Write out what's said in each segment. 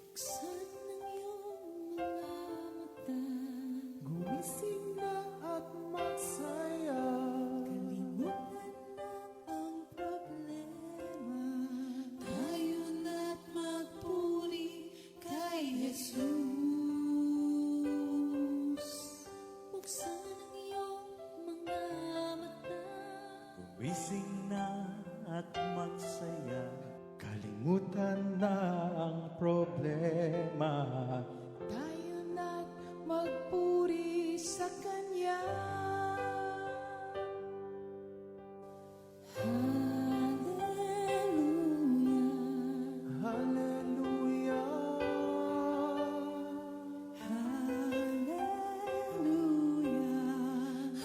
Buksan ng iyong mga mata, gumising na at magsaya. Kalimutan na ang problema, tayo na't magpuri kay Jesus. Buksan ang iyong mga mata, Gumising na at magsaya. Kalimutan na ang problema. tayo na't magpuri sa Kanya. Hallelujah, Hallelujah. hallelujah,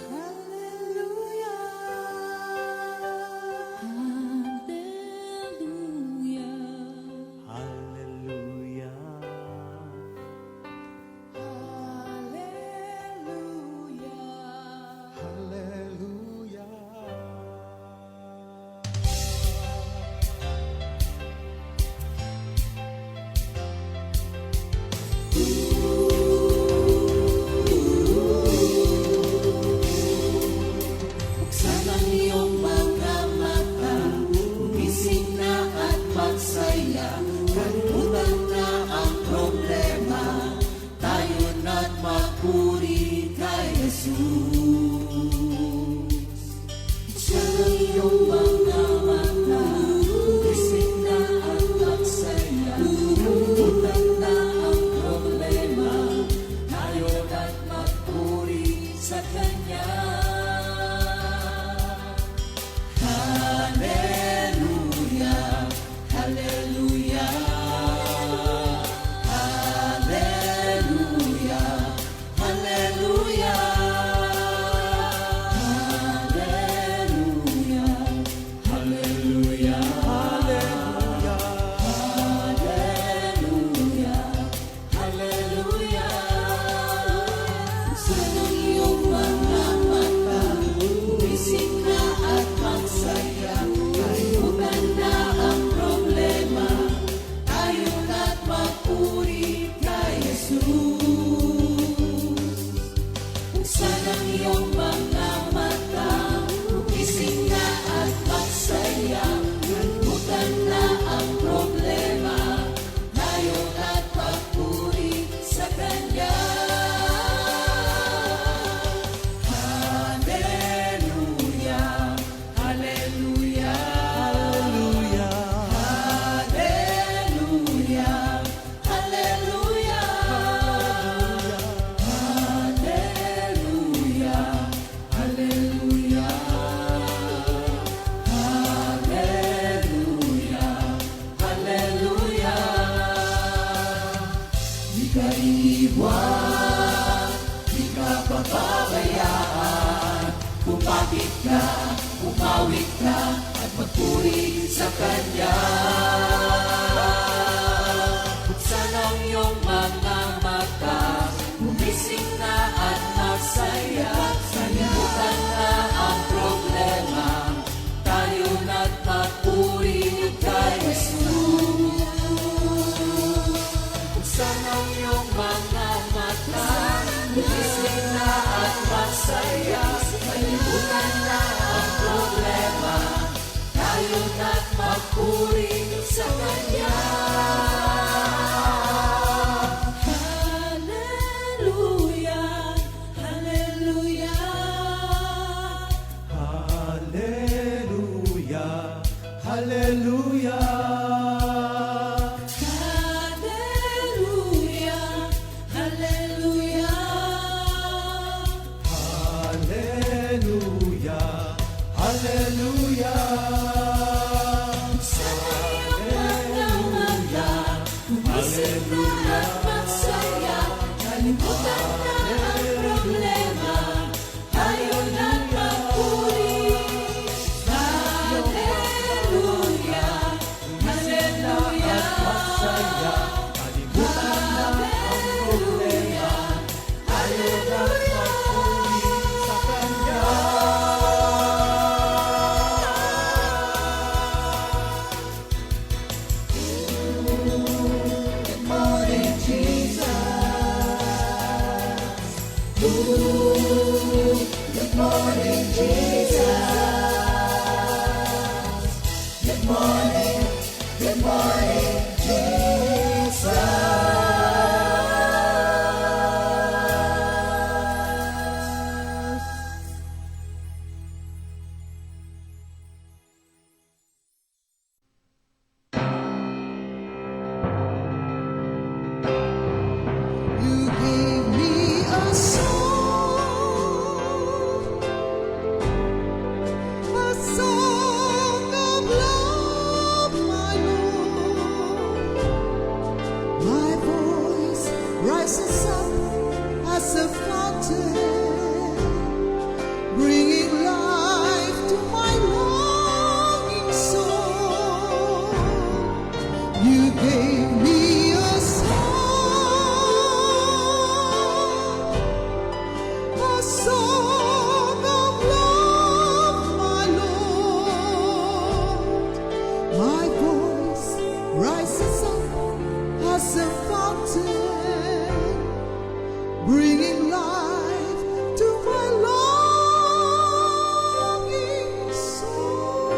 hallelujah, hallelujah, Hallelujah. hallelujah. Buksan ang iyong mga mata, gumising na at magsaya. Kalimutan na ang problema, tayo na't magpuri kay Jesus. Buksan ang iyong mga mata, gumising na at magsaya. Kalimutan na ang problema, tayo na't magpuri sa Kanya. Hallelujah, hallelujah, hallelujah, hallelujah, hallelujah, hallelujah, hallelujah, hallelujah. Buksan ang iyong mga mata, gumising na at magsaya. Kalimutan na ang problema, tayo na't magpuri kay Jesus. Buksan ang iyong mga mata, gumising na at magsaya. Kalimutan na ang problema, tayo na't magpuri sa Kanya. Hallelujah, hallelujah, hallelujah, hallelujah, hallelujah, hallelujah, hallelujah, hallelujah. Di ka iiwan, di ka pababayaan. Kumapit ka, umawit ka, at magpuri sa Kanya. Buksan ang iyong mga mata, gumising na at magsaya. Kalimutan na ang problema, tayo na't magpuri kay Jesus. Buksan ang iyong mga mata, gumising na at magsaya. Kalimutan na ang problema, tayo na't magpuri sa Kanya. Hallelujah, hallelujah, Hallelujah. Hallelujah. hallelujah, hallelujah. Hallelujah. Hallelujah. Sa iyong mga mata, gumising na at magsaya. Kalimutan na ang problema, tayo na't magpuri. Good morning, Jesus. You gave me a song of love, my Lord. My voice rises up as a fountain, bringing life to my longing soul. You gave me a song of love, my Lord. My voice rises up as a fountain, bringing life to my longing soul.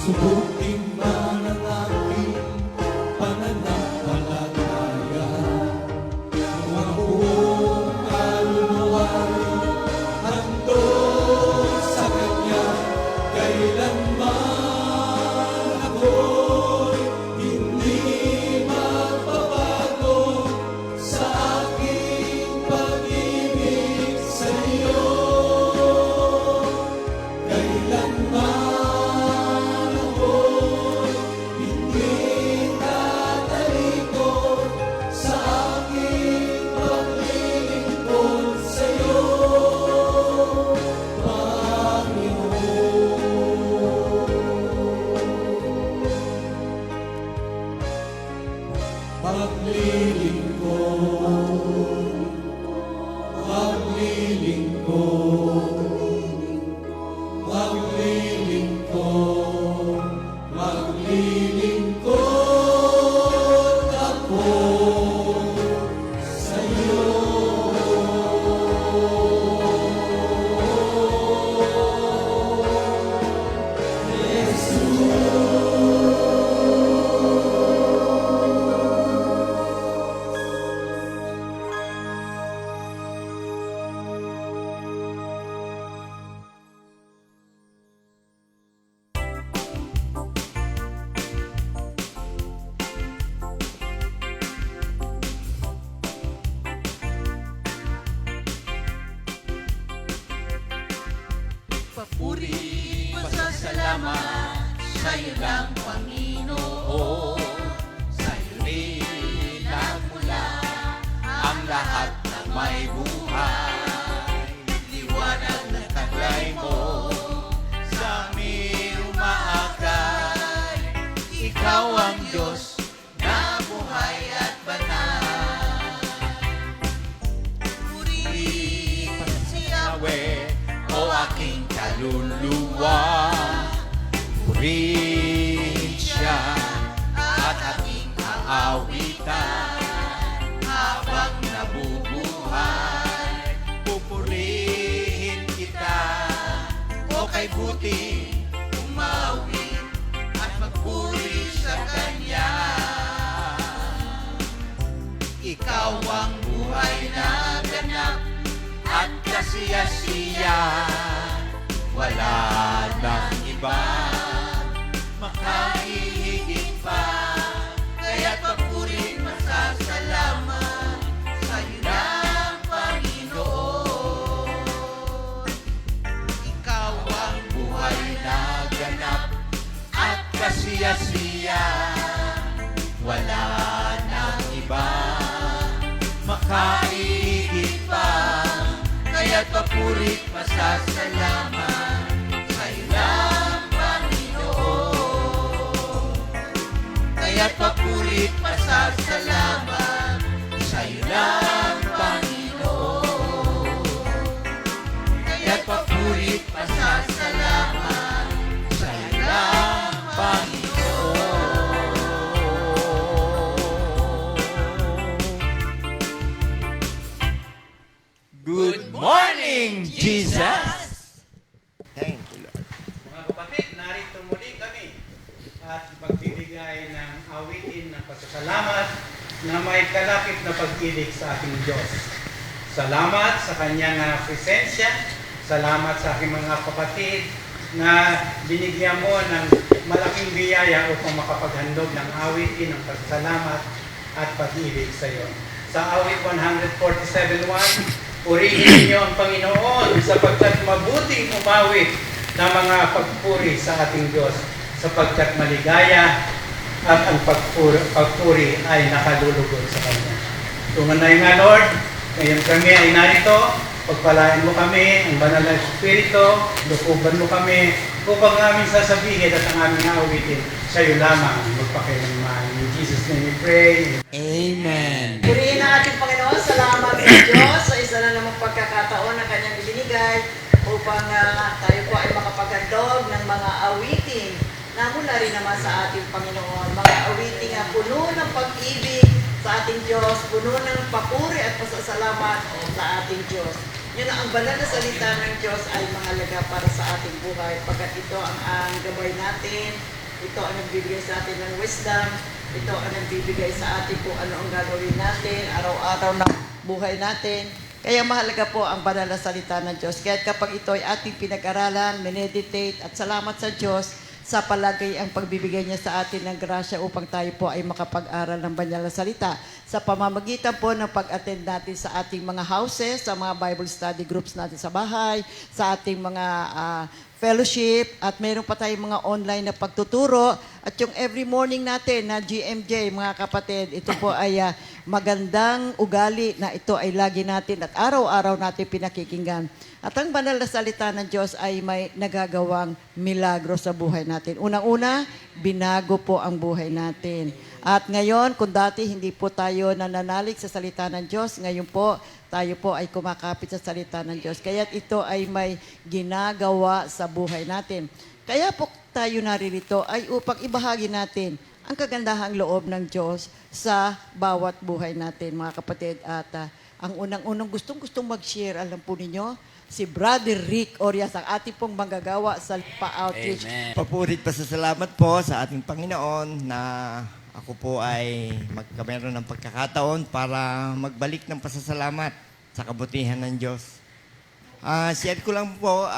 Subukin man ang aking pananampalataya, kung ang buong kaluluwa'y handog sa Kanya, kailanman ako'y hindi magbabago sa aking pag-ibig sa iyo. Kailanman ako'y Salamat sa'yo lang, Panginoon. Sa'yo rin nagmula ang lahat ng may buhay. Liwanag ng taglay mo sa aming umaakay. Ikaw ang Diyos na buhay at banal. Purihin si Yahweh, o aking kaluluwa. Purihin siya at aking aawitan. Habang nabubuhay, pupurihin kita. O kay buti, umawi at magpuri sa Kanya. Ikaw ang buhay na ganap at kasiya-siya. Wala nang iba makahihigit pa. Kaya't papuri masasalamat sa'yo lang, Panginoon. Ikaw ang buhay na ganap at kasiya-siya. Wala nang iba makahihigit pa. Kaya't papuri masasalamat sa'yo lang, Panginoon. Kaya't papuri masasalamat sa'yo lang, Panginoon. Kaya't papuri masasalamat sa'yo lang, Panginoon. Good morning, Jesus! Thank you, Lord. Mga kapatid, narito muli kami at magbibigay ng awitin ng pasasalamat na may kalapit na pag-ibig sa ating Diyos. Salamat sa Kanyang presensya. Salamat sa aking mga kapatid na binigyan mo ng malaking biyaya upang makapaghandog ng awitin ng pasasalamat at pag-ibig sa iyo. Sa awit 147:1, purihin niyo ang Panginoon sapagkat mabuting umawit ng mga pagpuri sa ating Diyos, sapagkat maligaya at ang pagpuri ay nakalulugod sa Kanya. Tunay nga, Lord, ngayon kami ay narito, pagpalain mo kami, ang banal na Espiritu, lukuban mo kami, upang aming sasabihin at ang aming awitin sa iyo lamang magpakailanman. In Jesus' name we pray. Amen. Purihin ang ating Panginoon. Salamat sa Diyos sa isa na namang pagkakataon na Kanyang ibinigay upang tayo po ay makapaghandog ng mga awitin na mula rin naman sa ating Panginoon. Mga awitin na puno ng pag-ibig sa ating Diyos, puno ng papuri at pasasalamat sa ating Diyos. Yun ang banal na salita ng Diyos ay mahalaga para sa ating buhay pagkat ito ang gabay natin, ito ang nagbibigay sa atin ng wisdom, ito ang nagbibigay sa atin kung ano ang gagawin natin, araw-araw na buhay natin. Kaya mahalaga po ang banal na salita ng Diyos. Kaya kapag ito ay ating pinag-aralan, meditate at salamat sa Diyos sa palagay ang pagbibigay niya sa atin ng grasya upang tayo po ay makapag-aral ng banal na salita. Sa pamamagitan po ng pag-attend natin sa ating mga houses, sa mga Bible study groups natin sa bahay, sa ating mga fellowship, at mayroon pa tayong mga online na pagtuturo. At yung every morning natin na GMJ, mga kapatid, ito po ay magandang ugali na ito ay lagi natin at araw-araw natin pinakikinggan. At ang banal na salita ng Diyos ay may nagagawang milagro sa buhay natin. Unang-una, binago po ang buhay natin. At ngayon, kung dati hindi po tayo nananalig sa salita ng Diyos, ngayon po, tayo po ay kumakapit sa salita ng Diyos. Kaya ito ay may ginagawa sa buhay natin. Kaya po tayo naririto ay upang ibahagi natin ang kagandahang loob ng Diyos sa bawat buhay natin, mga kapatid. At ang unang-unang gustong-gustong mag-share, alam po ninyo, si Brother Rick Orias, ang ating pong manggagawa sa pa-outreach. Papurit pasasalamat po sa ating Panginoon na ako po ay magkameron ng pagkakataon para magbalik ng pasasalamat sa kabutihan ng Diyos. Share ko lang po,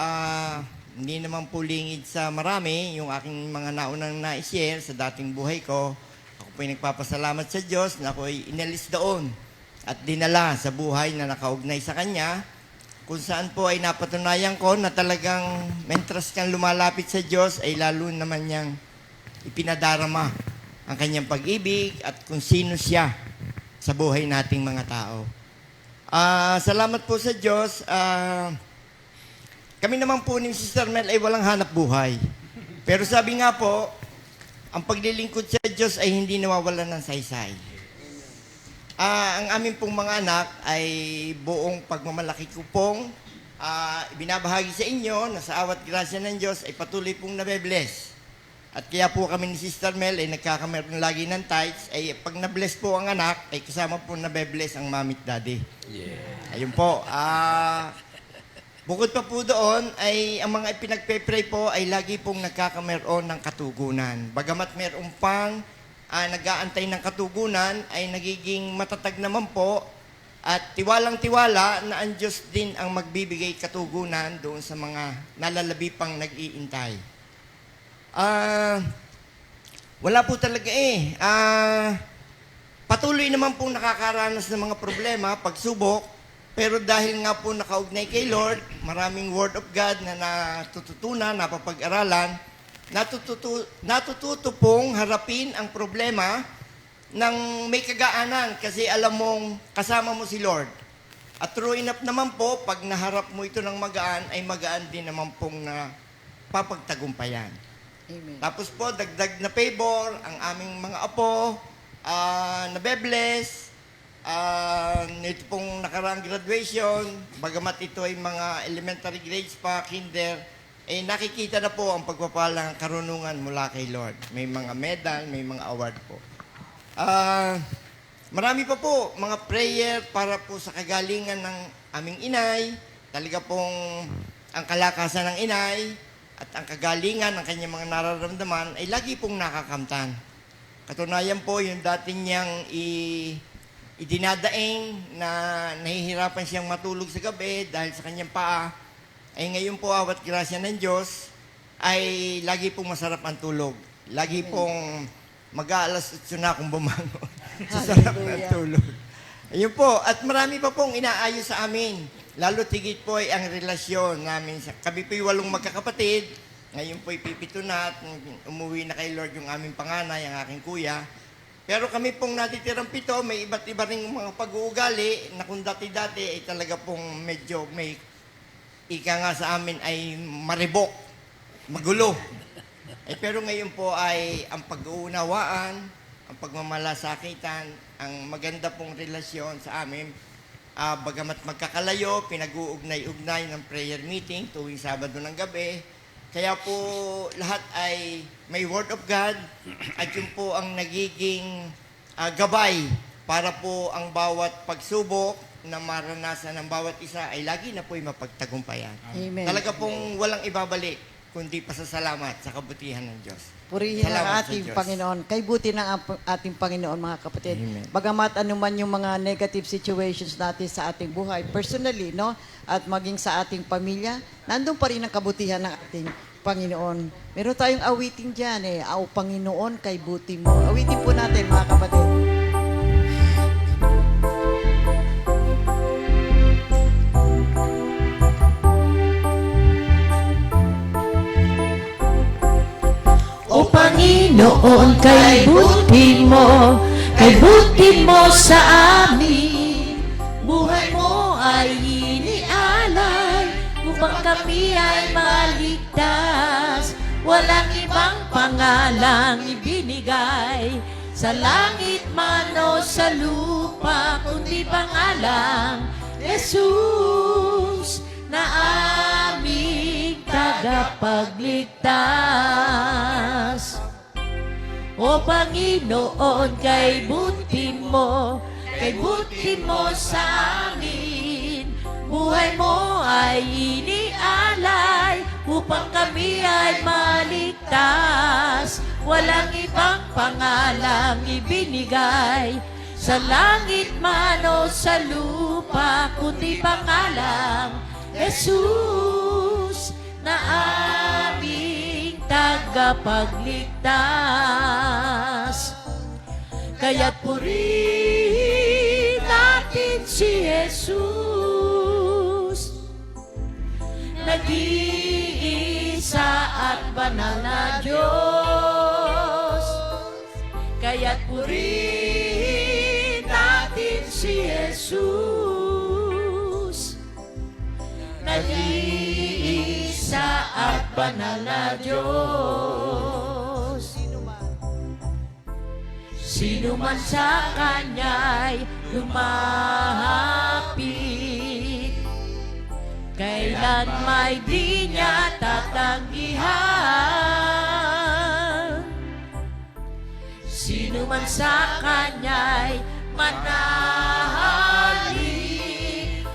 hindi naman po lingid sa marami yung aking mga naunang na-share sa dating buhay ko. Ako po ay nagpapasalamat sa Diyos na ako ay inalis doon at dinala sa buhay na nakaugnay sa Kanya. kung saan po ay napatunayan ko na talagang mentras kang lumalapit sa Diyos ay lalo naman niyang ipinadarama ang kanyang pag-ibig at kung sino siya sa buhay nating mga tao. Salamat po sa Diyos. Kami naman po ni Sister Mel ay walang hanap buhay. Pero sabi nga po, ang paglilingkod sa Diyos ay hindi nawawalan ng saysay. Ang aming pong mga anak ay buong pagmamalaki ko pong ibinabahagi sa inyo na sa awat grasya ng Diyos ay patuloy pong nabe-bless. At kaya po kami ni Sister Mel ay nagkakameron lagi ng tithes, ay pag na-bless po ang anak, ay kasama po nabe-bless ang mami at daddy. Ayun po. Bukod pa po doon, ay ang mga ipinagpe-pray po ay lagi pong nagkakameron ng katugunan. Bagamat meron pang nag-aantay ng katugunan, ay nagiging matatag naman po at tiwalang-tiwala na ang Diyos din ang magbibigay katugunan doon sa mga nalalabi pang nag-iintay. Wala po talaga patuloy naman pong nakakaranas ng mga problema, pagsubok, pero dahil nga po nakaugnay kay Lord, maraming Word of God na natututunan, napapag-aralan, natututo pong harapin ang problema ng may kagaanan kasi alam mong kasama mo si Lord. At true enough naman po, pag naharap mo ito ng magaan, ay magaan din naman pong papagtagumpayan. Amen. Tapos po, dagdag na favor, ang aming mga apo, nabe-bless, ito pong nakaraang graduation, bagamat ito ay mga elementary grades pa, kinder, eh nakikita na po ang pagpapalang karunungan mula kay Lord. May mga medal, may mga award po. Marami pa po mga prayer para po sa kagalingan ng aming inay, talaga pong ang kalakasan ng inay at ang kagalingan ng kanyang mga nararamdaman ay lagi pong nakakamtan. Katunayan po yung dati niyang idinadaing na nahihirapan siyang matulog sa gabi dahil sa kanyang paa, ay ngayon po awat grasya ng Diyos ay lagi pong masarap ang tulog. Lagi pong mag-aalas 8 na akong bumangon. Sarap ng tulog. Ayun po, at marami pa pong inaayos sa amin. Lalo tigit po ay ang relasyon namin. Kami po'y 8 magkakapatid. Ngayon po'y 7 na at umuwi na kay Lord yung aming panganay, ang aking kuya. Pero kami pong natitirang 7, may iba't iba rin mga pag-uugali na kung dati-dati ay talaga pong medyo may ika nga sa amin ay maribok, magulo. Pero ngayon po ay ang pag-uunawaan, ang pagmamalasakitan, ang maganda pong relasyon sa amin. Bagamat magkakalayo, pinag-uugnay-ugnay ng prayer meeting tuwing Sabado ng gabi. Kaya po lahat ay may Word of God at yun po ang nagiging gabay para po ang bawat pagsubok na maranasan ng bawat isa ay lagi na po'y mapagtagumpayan. Amen. Talaga pong walang ibabalik kundi pasasalamat sa kabutihan ng Diyos. Purihin Salamat ang sa ating Diyos. Panginoon. Kay buti ng ating Panginoon, mga kapatid. Amen. Bagamat anuman yung mga negative situations natin sa ating buhay, personally, no? At maging sa ating pamilya, nandun pa rin ang kabutihan ng ating Panginoon. Meron tayong awiting dyan O Panginoon, kay buti mo. Awitin po natin, mga kapatid. O Panginoon, kay buti mo sa amin. Buhay mo ay inialay upang kami ay maligtas. Walang ibang pangalang ibinigay sa langit man o sa lupa, kundi pangalang Jesus na aming tagapagligtas. O Panginoon, kay buti mo sa amin. Buhay mo ay inialay upang kami ay maligtas. Walang ibang pangalang ibinigay sa langit man o sa lupa, kundi pangalang Jesus na aming tagapagligtas. Kaya't purihin natin si Jesus. nag-iisa at banal na Diyos. Kaya't purihin natin si Jesus. Nag-iisa at banal na Diyos. Sino man sa Kanya'y lumapit, kailan may di niya tatanggihan. Sino man sa Kanya'y manahali,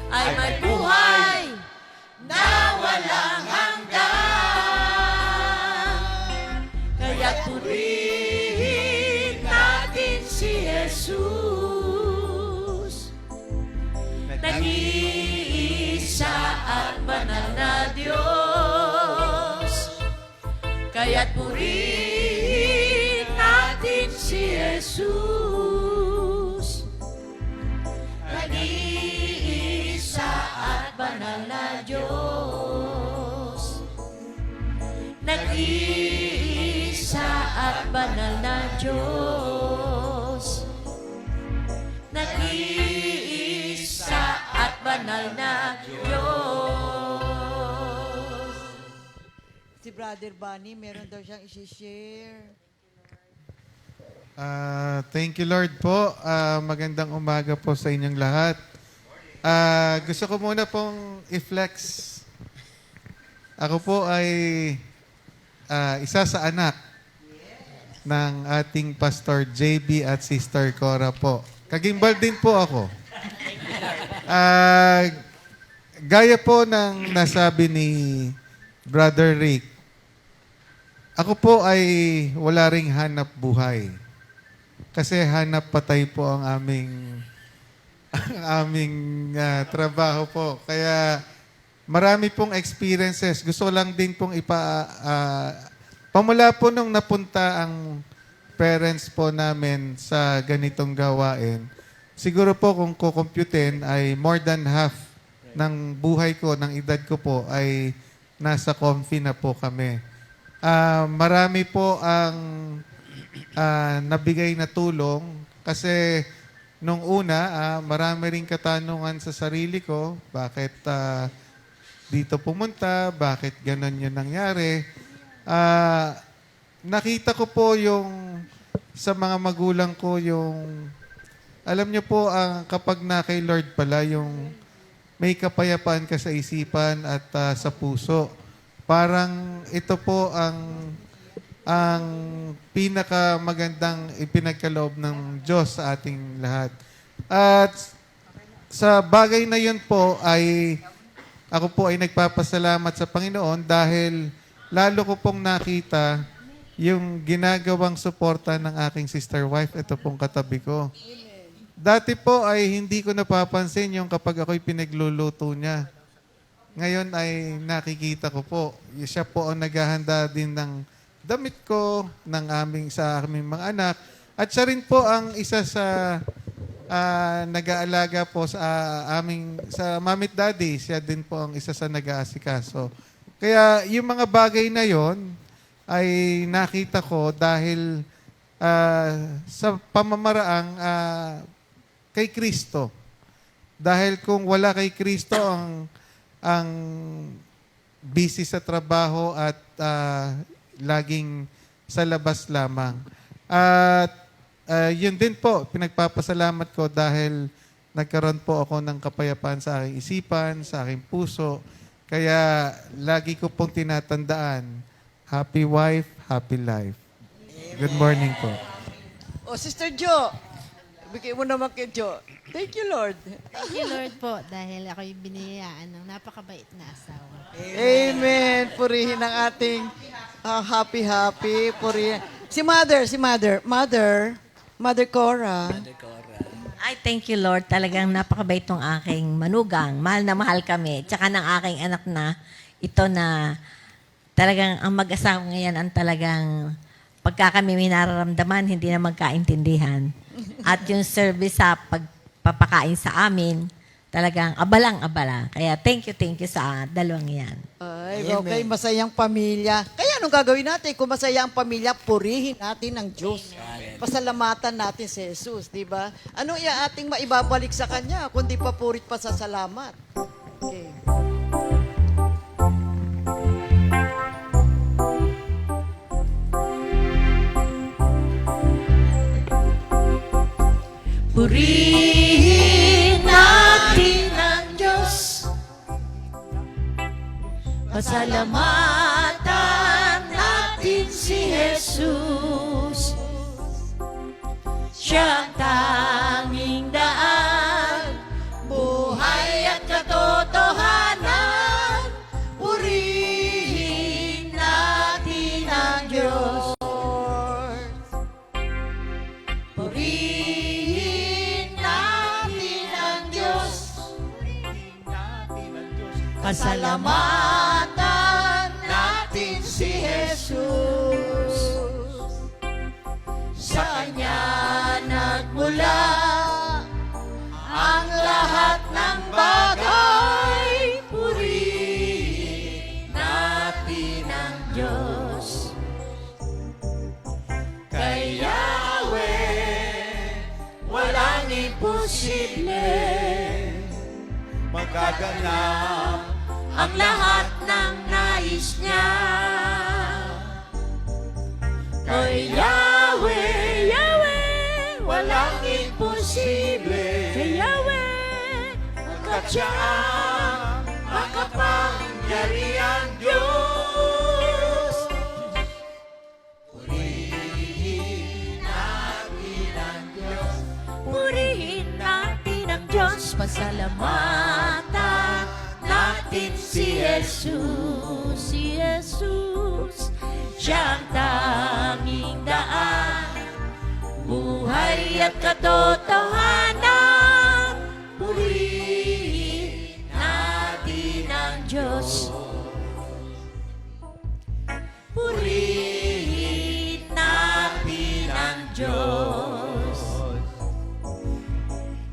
ay may buhay na walang hanggan. Kaya purihin natin si Jesus, nag-iisa at banal na Diyos. Kaya't purihin natin si Jesus, nag-iisa at banal na Diyos. Nag-iisa at banal na Diyos. Nag-iisa at banal na Diyos. Si Brother Bunny, meron daw siyang isi-share. Thank you, Lord po. Magandang umaga po sa inyong lahat. Gusto ko muna pong i-flex. Ako po ay isa sa anak ng ating Pastor JB at Sister Cora po. Kagimbal din po ako. Gaya po ng nasabi ni Brother Rick, ako po ay wala ring hanap buhay. Kasi hanap patay po ang aming trabaho po. Kaya marami pong experiences. Gusto lang din pong pamula po nung napunta ang parents po namin sa ganitong gawain, siguro po kung kukumputin ay more than half ng buhay ko, ng edad ko po ay nasa comfy na po kami. Marami po ang nabigay na tulong kasi nung una, marami ring katanungan sa sarili ko, bakit dito pumunta, bakit ganon yung nangyari. Nakita ko po yung sa mga magulang ko yung, alam niyo po, kapag na kay Lord pala, yung may kapayapaan ka sa isipan at sa puso. Parang ito po ang pinakamagandang ipinagkaloob ng Diyos sa ating lahat. At sa bagay na yun po ay ako po ay nagpapasalamat sa Panginoon dahil lalo ko pong nakita yung ginagawang suporta ng aking sister wife. Ito pong katabi ko. Dati po ay hindi ko napapansin yung kapag ako'y pinagluluto niya. Ngayon ay nakikita ko po. Siya po ang naghahanda din ng damit ko, sa aming mga anak. At siya rin po ang isa sa nag-aalaga po sa Mami at Daddy. Siya din po ang isa sa nag-aasikaso. Kaya yung mga bagay na yon ay nakita ko dahil sa pamamaraang kay Kristo. Dahil kung wala kay Kristo ang busy sa trabaho at laging sa labas lamang. At yun din po, pinagpapasalamat ko dahil nagkaroon po ako ng kapayapaan sa aking isipan, sa aking puso. Kaya lagi ko pong tinatandaan, happy wife, happy life. Good morning po. O, Sister Jo, bigay mo naman kay Jo. Thank you, Lord. Thank you, Lord po, dahil ako yung biniyayaan ng napakabait na asawa. Amen. Purihin ang ating happy. Purihin. Si Mother. Mother Cora. Ay, thank you, Lord. Talagang napakabait tong aking manugang. Mahal na mahal kami. Tsaka ng aking anak na ito na talagang ang mag-asawa ngayon ang talagang pagka kami may nararamdaman, hindi na magkaintindihan. At yung service sa pagpapakain sa amin, talagang abalang-abala. Kaya thank you sa dalawang yan. Ay, okay, masayang pamilya. Kaya anong gagawin natin? Kung masaya ang pamilya, purihin natin ang Diyos. Pasalamatan natin si Jesus, di ba? Ano ating maibabalik sa Kanya, kundi papurit pa sa salamat? Okay. Purihin natin ang Diyos. Pasalamatan natin si Jesus. Siya ang tanging daan, buhay at katotohanan. Purihin natin ang Diyos. Purihin natin ang Diyos. Pasalamatan natin si Jesus. Sa Kanya nagmula ang lahat ng bagay. Purihin natin ang Diyos. Kay Yahweh walang imposible. Magaganap ang lahat ng nais niya. Kay Yahweh, walang imposible. Kay Yahweh, at siya ang makapangyarihang Diyos. Purihin natin ang Diyos. Purihin natin ang Diyos. Pasalamatan natin si Jesus. Si Jesus, siya ang tanging daan, buhay at katotohanan. Purihin natin ang Diyos. Purihin natin ang Diyos.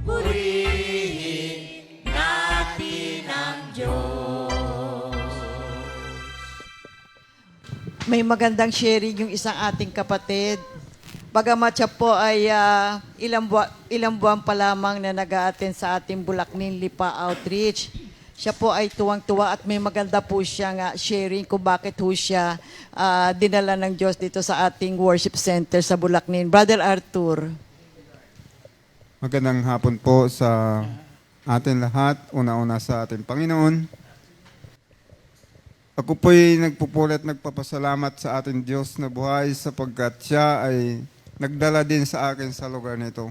Purihin natin ang Diyos. May magandang sharing yung isang ating kapatid. Bagamat siya po ay ilang buwan pa lamang na nag-a-attend sa ating Bulacnin Lipa Outreach. Siya po ay tuwang-tuwa at may maganda po siyang sharing kung bakit ho siya dinala ng Diyos dito sa ating worship center sa Bulacnin. Brother Arthur. Magandang hapon po sa atin lahat, una-una sa ating Panginoon. Ako po'y nagpupulit, nagpapasalamat sa ating Diyos na buhay sapagkat siya ay nagdala din sa akin sa lugar nito.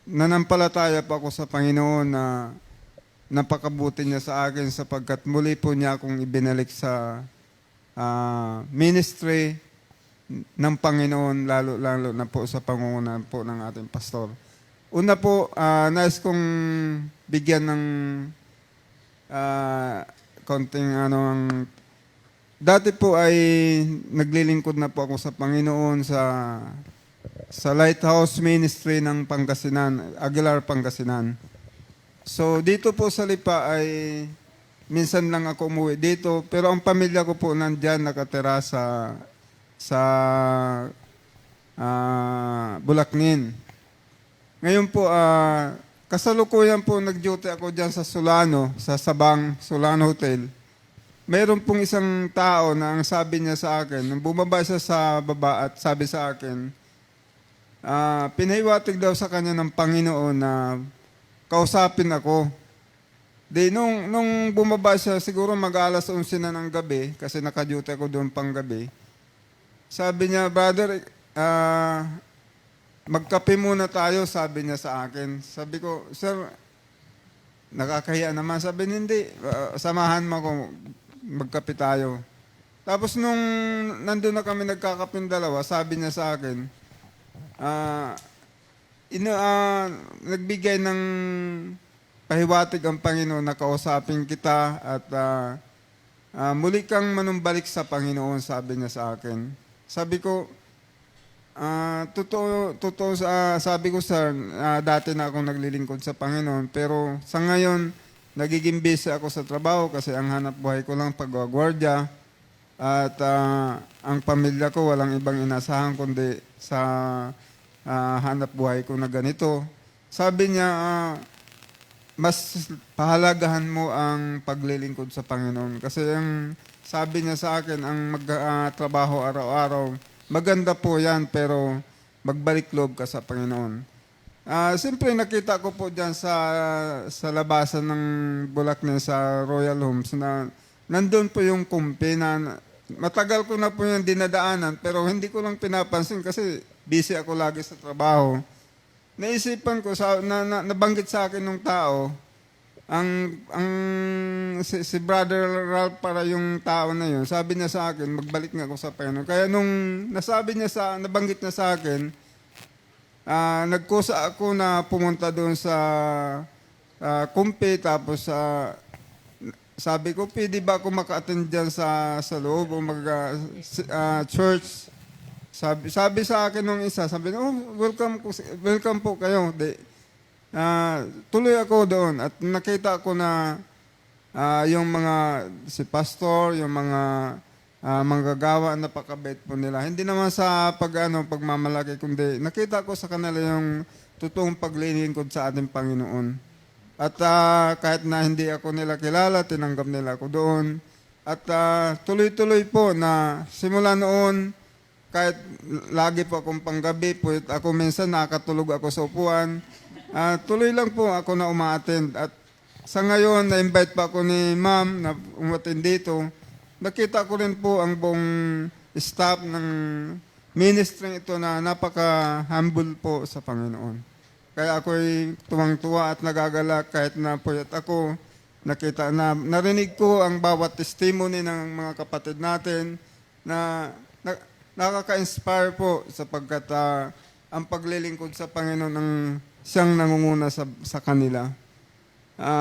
Nanampalataya po ako sa Panginoon na napakabuti niya sa akin sapagkat muli po niya akong ibinalik sa ministry ng Panginoon, lalo na po sa pangungunahan po ng ating pastor. Una po, nais kong bigyan ng konting dati po ay naglilingkod na po ako sa Panginoon sa Lighthouse Ministry ng Pangasinan, Aguilar, Pangasinan. So dito po sa Lipa ay minsan lang ako umuwi dito, pero ang pamilya ko po nandyan nakatira sa Bulacnin. Ngayon po, kasalukuyan po nag-duty ako dyan sa Solano, sa Sabang Solano Hotel. Mayroon pong isang tao na ang sabi niya sa akin, nung bumaba siya sa baba at sabi sa akin, pinahiwatig daw sa kanya ng Panginoon na kausapin ako. Di, nung bumaba siya, siguro mag-alas 11 na ng gabi, kasi naka-duty ako doon pang gabi. Sabi niya, brother, magkape muna tayo, sabi niya sa akin. Sabi ko, sir, nakakahiya naman. Sabi niya, hindi, samahan mo ako, magkape tayo. Tapos nung nandun na kami nagkakaping dalawa, sabi niya sa akin, nagbigay ng pahiwatig ang Panginoon na kausapin kita at muli kang manumbalik sa Panginoon, sabi niya sa akin. Sabi ko, Totoo sabi ko sir, dati na akong naglilingkod sa Panginoon. Pero sa ngayon, nagiging busy ako sa trabaho kasi ang hanap buhay ko lang pagwagwardya. At ang pamilya ko walang ibang inasahan kundi sa hanap buhay ko na ganito. Sabi niya, mas pahalagahan mo ang paglilingkod sa Panginoon. Kasi ang sabi niya sa akin, ang magtrabaho araw-araw, maganda po yan, pero magbalik loob ka sa Panginoon. Siyempre, nakita ko po dyan sa labasan ng Bulacne sa Royal Homes na nandun po yung kumpi na matagal ko na po yung dinadaanan, pero hindi ko lang pinapansin kasi busy ako lagi sa trabaho. Naisipan ko, nabanggit sa akin ng tao, si Brother Ralph para yung tao na yun, sabi niya sa akin, magbalik nga ako sa Panginoon. Kaya nung nabanggit niya sa akin, nagkusa ako na pumunta doon sa kumpi, tapos sabi ko, pwede ba ako maka-attend dyan sa loob o church? Sabi sa akin nung isa, sabi niya, welcome po kayo. Tuloy ako doon at nakita ko na yung si pastor, yung mga manggagawa, napakabait po nila. Hindi naman sa pagmamalaki, kundi nakita ko sa kanila yung totoong paglilingkod sa ating Panginoon. At kahit na hindi ako nila kilala, tinanggap nila ako doon. At tuloy-tuloy po na simula noon, kahit lagi po akong panggabi, po ako minsan nakatulog ako sa upuan, tuloy lang po ako na uma-attend. At sa ngayon, na-invite pa ako ni ma'am na umattend dito. Nakita ko rin po ang buong staff ng ministry ito na napaka-humble po sa Panginoon. Kaya ako'y tuwang-tuwa at nagagalak kahit na puyat ako. Narinig ko ang bawat testimony ng mga kapatid natin na nakaka-inspire po sapagkat ang paglilingkod sa Panginoon ang siyang nangunguna sa kanila.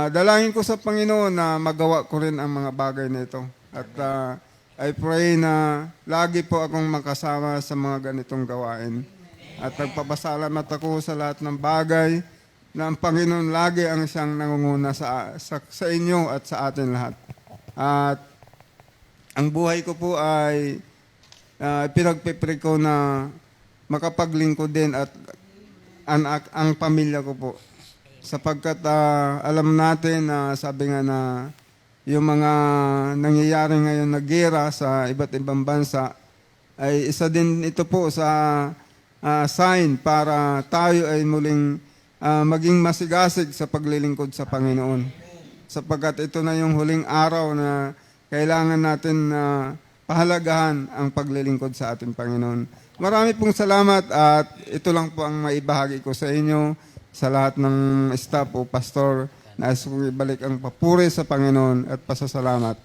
Dalangin ko sa Panginoon na magawa ko rin ang mga bagay na ito. At I pray na lagi po akong makasama sa mga ganitong gawain. At nagpapasalamat ako sa lahat ng bagay na ang Panginoon lagi ang siyang nangunguna sa inyo at sa atin lahat. At ang buhay ko po ay pinagpipre ko na makapaglingkod din at ang pamilya ko po. Sapagkat alam natin na sabi nga na yung mga nangyayari ngayon na gera sa iba't ibang bansa ay isa din ito po sa sign para tayo ay muling maging masigasig sa paglilingkod sa Panginoon. Sapagkat ito na yung huling araw na kailangan natin pahalagahan ang paglilingkod sa ating Panginoon. Marami pong salamat at ito lang po ang maibahagi ko sa inyo, sa lahat ng staff o pastor, na ibalik ang papuri sa Panginoon at pasasalamat.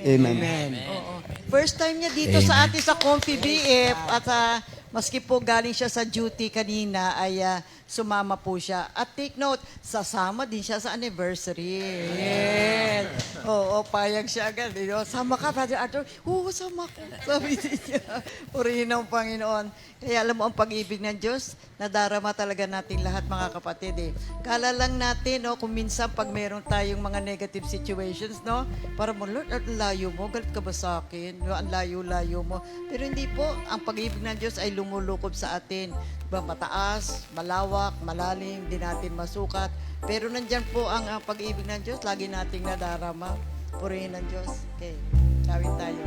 Amen. Oo. First time niya dito sa atin sa Comfy BF at maski po galing siya sa duty kanina ay sumama po siya. At take note, sasama din siya sa anniversary. Yes. Oo, payag siya agad. Sama ka, Brother Arthur? Oo, sama ka. Sabi niya. Purihin ng Panginoon. Kaya alam mo, ang pag-ibig ng Diyos, nadarama talaga natin lahat mga kapatid. Kala lang natin, kung minsan pag meron tayong mga negative situations, para mo, Lord, ang layo mo, galit ka ba sa akin? Ang layo-layo mo. Pero hindi po, ang pag-ibig ng Diyos ay lumulukob sa atin. Mataas, malawak, malalim, di natin masukat. Pero nandyan po ang pag-ibig ng Diyos, lagi nating nadarama. Purihin ng Diyos. Okay, kawin tayo.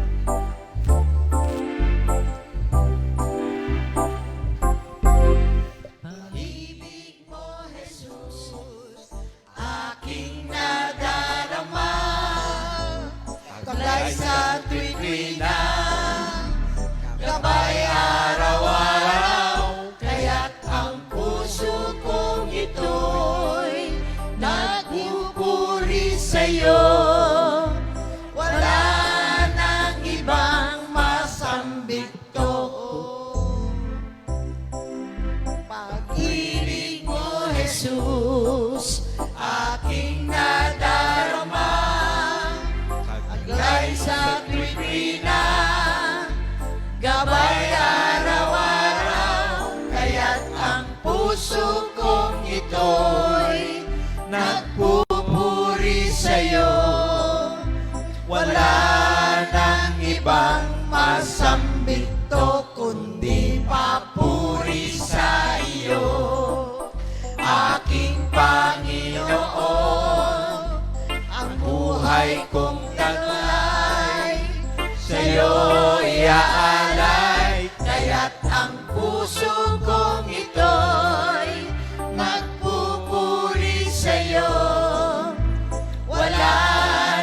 Pag-ibig mo, Jesus, aking nadarama. Kablay sa tuwi-tuwi na, gabay araw-araw. Kaya't ang puso kong ito'y nagpupuri sa'yo. Wala nang ibang masambit to. Pag-ibig mo, Jesus, aking nadarama. Taglay sa tuwi-tuwi na, gabay araw-araw. masambit to, kundi papuri sa iyo. Aking Panginoon, ang buhay kong taglay, sa'yo iaalay, kaya't ang puso kong ito'y magpupuri sa'yo. Wala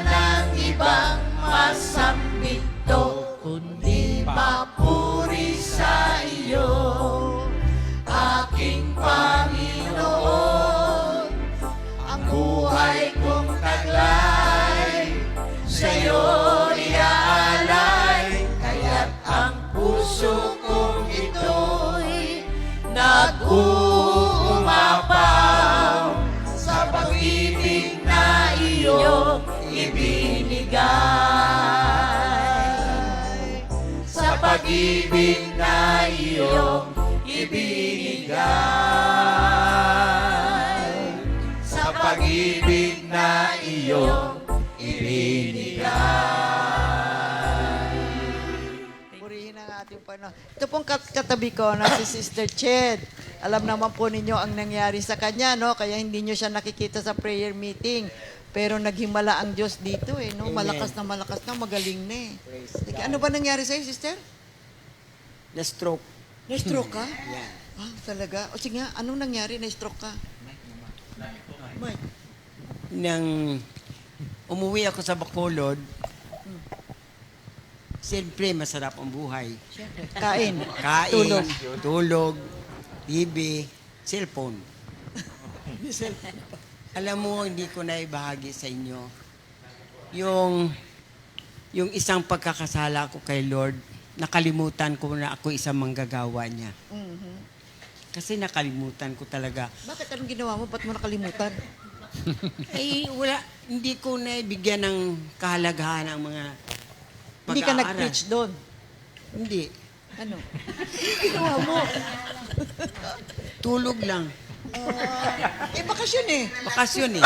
nang ibang masambit to, kundi papuri sa iyo. Aking Panginoon, ang buhay kong taglay, sa'yo iaalay, kaya't ang puso kong ito'y nag-uumapaw sa pag-ibig na iyong ibinigay. Sa pag-ibig na iyong ibinigay. Sa pag-ibig na iyong ibinigay. Purihin ang ating Panginoon. Ito pong katabi ko na si Sister Ched. Alam naman po ninyo ang nangyari sa kanya, no? Kaya hindi nyo siya nakikita sa prayer meeting. Pero naghimala ang Diyos dito, eh, no? Malakas na, magaling na, eh. Sige, ano ba nangyari sa'yo, Sister? Na-stroke. Na-stroke ka? Yan. Ah, talaga? O sige nga, anong nangyari? Na-stroke ka? Mike. Nang umuwi ako sa Bacolod, siyempre masarap ang buhay. Kain. Kain, tulog, TV, cellphone. Alam mo, hindi ko na ibahagi sa inyo yung isang pagkakasala ko kay Lord, nakalimutan ko na ako isang manggagawa niya. Kasi nakalimutan ko talaga. Bakit anong ginawa mo? Ba't mo nakalimutan? Wala, hindi ko na ibigyan ng kahalagahan ang mga pag-aaral. Hindi ka nag-preach doon? Hindi. Ano? Ginawa mo? Tulog lang. Bakasyon eh. Bakasyon eh.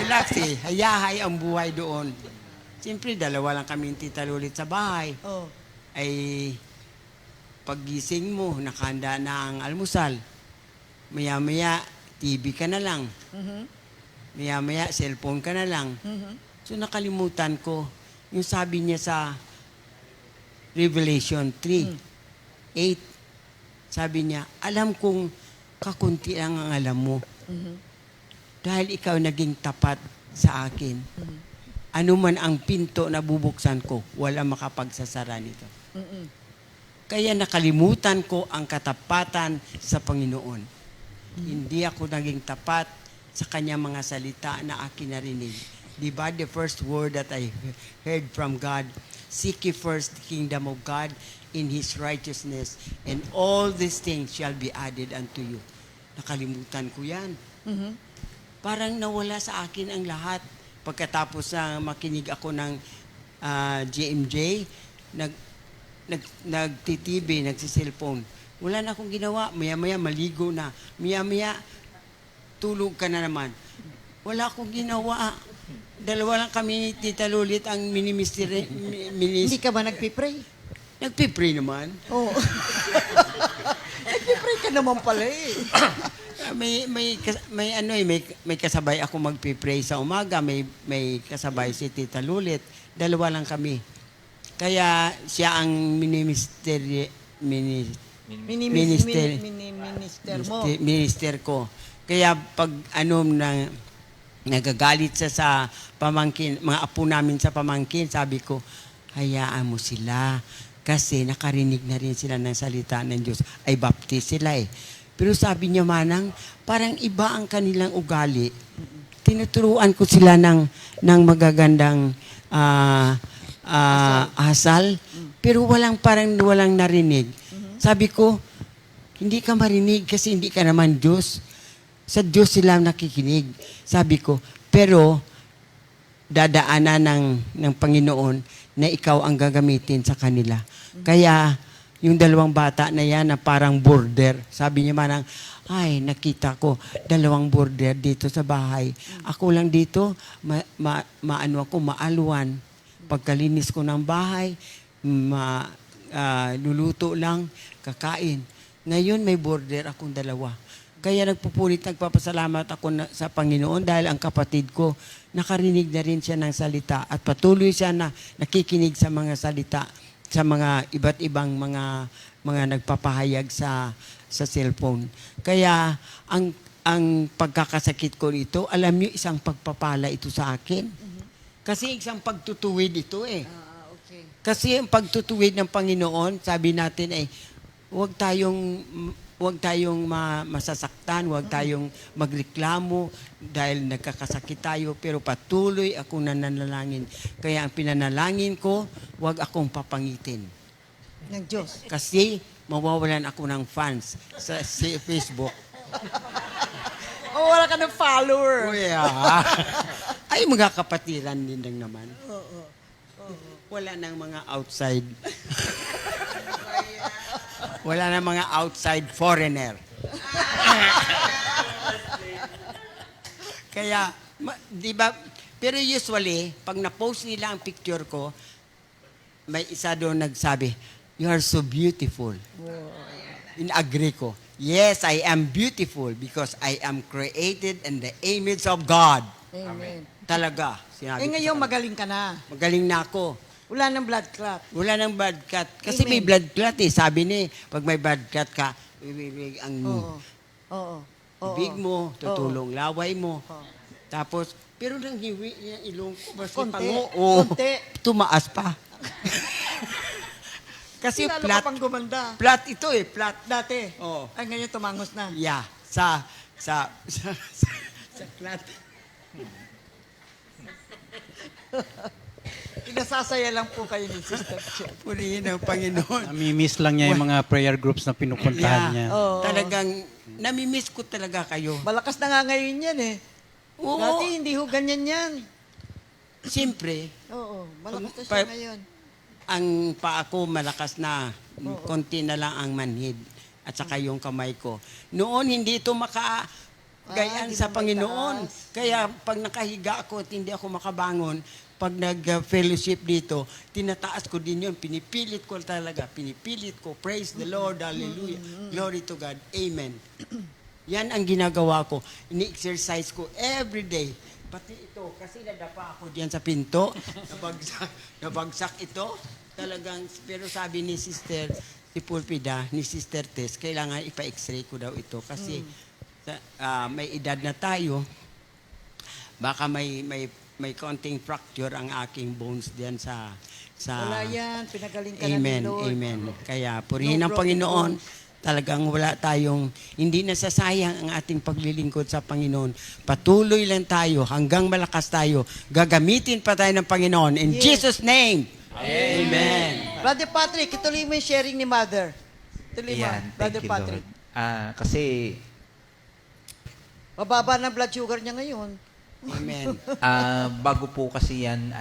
Relax eh. Hayahay ang buhay doon. Siyempre, dalawa lang kami Tita Lulit sa bahay. Oh. Ay, paggising mo, nakahanda na ang almusal. Maya-maya, TV ka na lang. Maya-maya, cellphone ka na lang. So, nakalimutan ko yung sabi niya sa Revelation 3:8. Sabi niya, alam kong kakunti lang ang alam mo. Dahil ikaw naging tapat sa akin. Ano man ang pinto na bubuksan ko, wala makapagsasara nito. Kaya nakalimutan ko ang katapatan sa Panginoon. Hindi ako naging tapat sa kanyang mga salita na akin narinig. Diba the first word that I heard from God, seek ye first the kingdom of God in His righteousness, and all these things shall be added unto you. Nakalimutan ko yan. Parang nawala sa akin ang lahat. Pagkatapos na makinig ako ng GMJ, nagtitv, nagsiselfone. Wala na akong ginawa. Maya-maya maligo na. Maya-maya tulog ka na naman. Wala akong ginawa. Dalawa lang kami, Tita Lulit, ang Hindi ka ba nagpipray? Nagpipray naman. Oo. Nagpipray ka naman pala eh. May kasabay ako magpipray sa umaga, may kasabay si Tita Lulit. Dalawa lang kami. Kaya siya ang minister mo. Minister ko. Kaya pag nagagalit siya sa pamangkin, mga apo namin sa pamangkin, sabi ko, hayaan mo sila. Kasi nakarinig na rin sila ng salita ng Diyos. Ay baptist sila eh. Pero sabi niya, Manang, parang iba ang kanilang ugali. Tinuturuan ko sila ng magagandang asal. Pero walang narinig. Sabi ko, hindi ka marinig kasi hindi ka naman Diyos. Sa Diyos sila nakikinig. Sabi ko, pero dadaanan ng Panginoon na ikaw ang gagamitin sa kanila. Kaya, yung dalawang bata na yan na parang border, sabi niya Manang, ay, nakita ko, dalawang border dito sa bahay. Ako lang dito, maalwan. Pagkalinis ko ng bahay, luluto lang, kakain. Ngayon may border akong 2. Kaya nagpapasalamat ako sa Panginoon dahil ang kapatid ko, nakarinig na rin siya ng salita at patuloy siya na nakikinig sa mga salita, sa mga iba't ibang mga nagpapahayag sa cellphone. Kaya ang pagkakasakit ko nito, alam niyo, isang pagpapala ito sa akin. Kasi isang pagtutuwid ito eh. Okay. Kasi ang pagtutuwid ng Panginoon, sabi natin ay huwag tayong masasaktan, huwag tayong magreklamo dahil nagkakasakit tayo, pero patuloy akong nananalangin. Kaya ang pinanalangin ko, huwag akong papangitin. Ng Diyos. Kasi mawawalan ako ng fans sa Facebook. Wala ka ng follower. Oh, yeah. Ay, mga kapatiran din lang naman. Wala nang mga outside. Wala nang mga outside foreigner. Kaya, di ba, pero usually, pag na-post nila ang picture ko, may isa doon nagsabi, "You are so beautiful." In-agree ko, yes, I am beautiful because I am created in the image of God. Amen. Talaga. Sinabi ko Ngayon sa kanila. magaling ka na. Magaling na ako. Wala ng blood clot. Wala nang blood clot. Kasi Amen. may blood clot eh. Sabi ni, pag may blood clot ka, ang Oo. bibig mo, tutulong laway mo. Oo. Tapos, pero nang hiwi yung ilong ko, basta Konti. pango, Konti. tumaas pa. Kasi Lalo flat, ka pang gumanda. flat ito eh, flat. Dati. Oo. Ay, ngayon tumangos na. Yeah, sa flat. Pinasasaya lang po kayo ni Sister Che. Purihin ang Panginoon. Namimiss lang niya yung mga prayer groups na pinupuntahan niya. Oo. Talagang, namimiss ko talaga kayo. Malakas na nga ngayon yan eh. Oo. Dati hindi ho ganyan yan. Siyempre, Oo, malakas na siya Pa- ngayon. ang paa ko malakas na. Konti na lang ang manhid. At saka yung kamay ko. Noon, hindi ito makagayaan di sa ba Panginoon. maitaas? Kaya pag nakahiga ako at hindi ako makabangon, pag nag-fellowship dito, tinataas ko din yun. Pinipilit ko talaga. Pinipilit ko. Praise the Lord. Hallelujah. Glory to God. Amen. Yan ang ginagawa ko. Ini-exercise ko every day. Pati ito, kasi nadapa ako diyan sa pinto. Nabagsak ito. Talagang, pero sabi ni Sister Pulpida, ni Sister Tess, kailangan ipa-x-ray ko daw ito. Kasi may edad na tayo. Baka may konting fracture ang aking bones diyan sa Wala yan. Pinagaling ka Amen, na ni Lord. amen. Kaya purihin No ng broken Panginoon, bones. talagang wala tayong, hindi nasasayang ang ating paglilingkod sa Panginoon. Patuloy lang tayo hanggang malakas tayo. Gagamitin pa tayo ng Panginoon. In Yes. Jesus' name, Amen. Brother Patrick, ituloy mo yung sharing ni Mother. Tuloy mo, Ayan, Brother thank you, Patrick. Lord. Kasi, Mababa ng blood sugar niya ngayon. Amen. bago po kasi yan,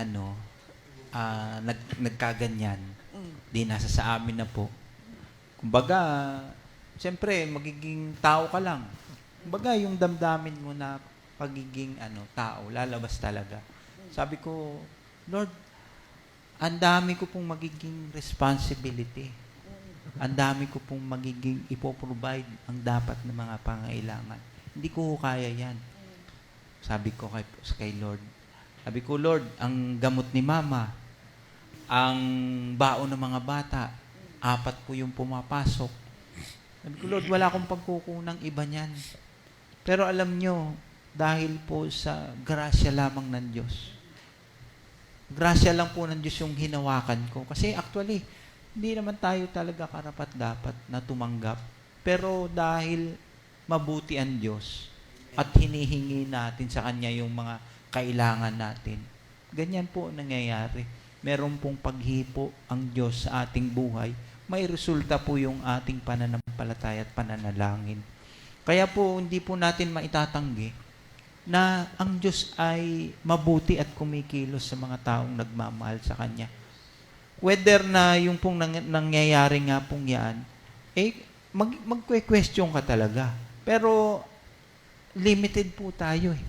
nagkaganyan, di nasa sa amin na po. Kumbaga, siyempre, magiging tao ka lang. Kumbaga, yung damdamin mo na pagiging tao, lalabas talaga. Sabi ko, Lord, ang dami ko pong magiging responsibility. Ang dami ko pong magiging ipoprovide ang dapat na mga pangailangan. Hindi ko kaya yan. Sabi ko kay Lord. Sabi ko, Lord, ang gamot ni Mama, ang baon ng mga bata, 4 po yung pumapasok. Sabi ko, Lord, wala akong pagkukunang iba niyan. Pero alam nyo, dahil po sa grasya lamang ng Diyos, grasya lang po ng Diyos yung hinawakan ko. Kasi actually, hindi naman tayo talaga karapat-dapat na tumanggap. Pero dahil mabuti ang Diyos at hinihingi natin sa Kanya yung mga kailangan natin, ganyan po nangyayari. Meron pong paghipo ang Diyos sa ating buhay. May resulta po yung ating pananampalataya at pananalangin. Kaya po, hindi po natin maitatanggi na ang Diyos ay mabuti at kumikilos sa mga taong nagmamahal sa Kanya. Whether na yung pong nangyayari nga pong yan, magque-question ka talaga. Pero, limited po tayo eh.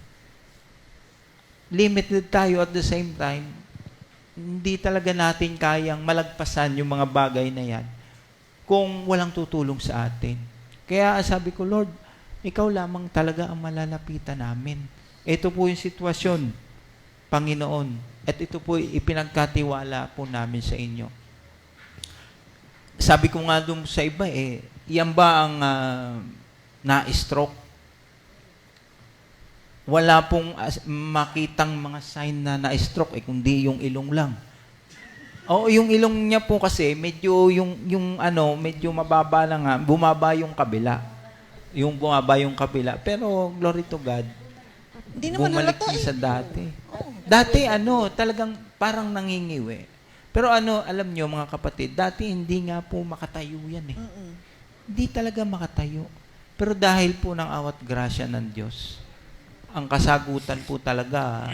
Limited tayo at the same time, hindi talaga natin kayang malagpasan yung mga bagay na yan kung walang tutulong sa atin. Kaya sabi ko, Lord, ikaw lamang talaga ang malalapitan namin. Ito po yung sitwasyon, Panginoon. At ito po ipinagkatiwala po namin sa inyo. Sabi ko nga doon sa iba, yan ba ang na-stroke? Wala pong makitang mga sign na na-stroke, kundi yung ilong lang. Oo, yung ilong niya po kasi medyo medyo mababa lang nga, bumaba yung kabila. Bumaba yung kabila. Pero glory to God. Hindi naman Bumalik halata niya sa dati. Dati talagang parang nangingiwi. Pero alam niyo mga kapatid, dati hindi nga po makatayo yan eh. Hindi talaga makatayo. Pero dahil po ng awat grasya ng Diyos, ang kasagutan po talaga,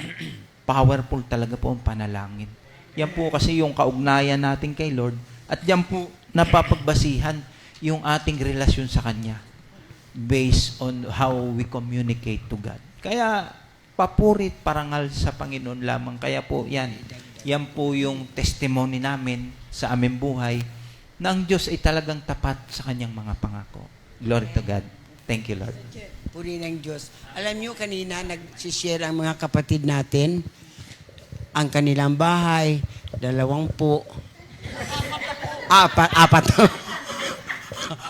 powerful talaga po ang panalangin. Yan po kasi yung kaugnayan natin kay Lord at yan po napapagbasihan yung ating relasyon sa Kanya based on how we communicate to God. Kaya papurit, parangal sa Panginoon lamang. Kaya po yan po yung testimony namin sa aming buhay na ang Diyos ay talagang tapat sa Kanyang mga pangako. Glory to God. Thank you, Lord. Puri ng Diyos. Alam nyo, kanina nagsishare ang mga kapatid natin. Ang kanilang bahay, 20.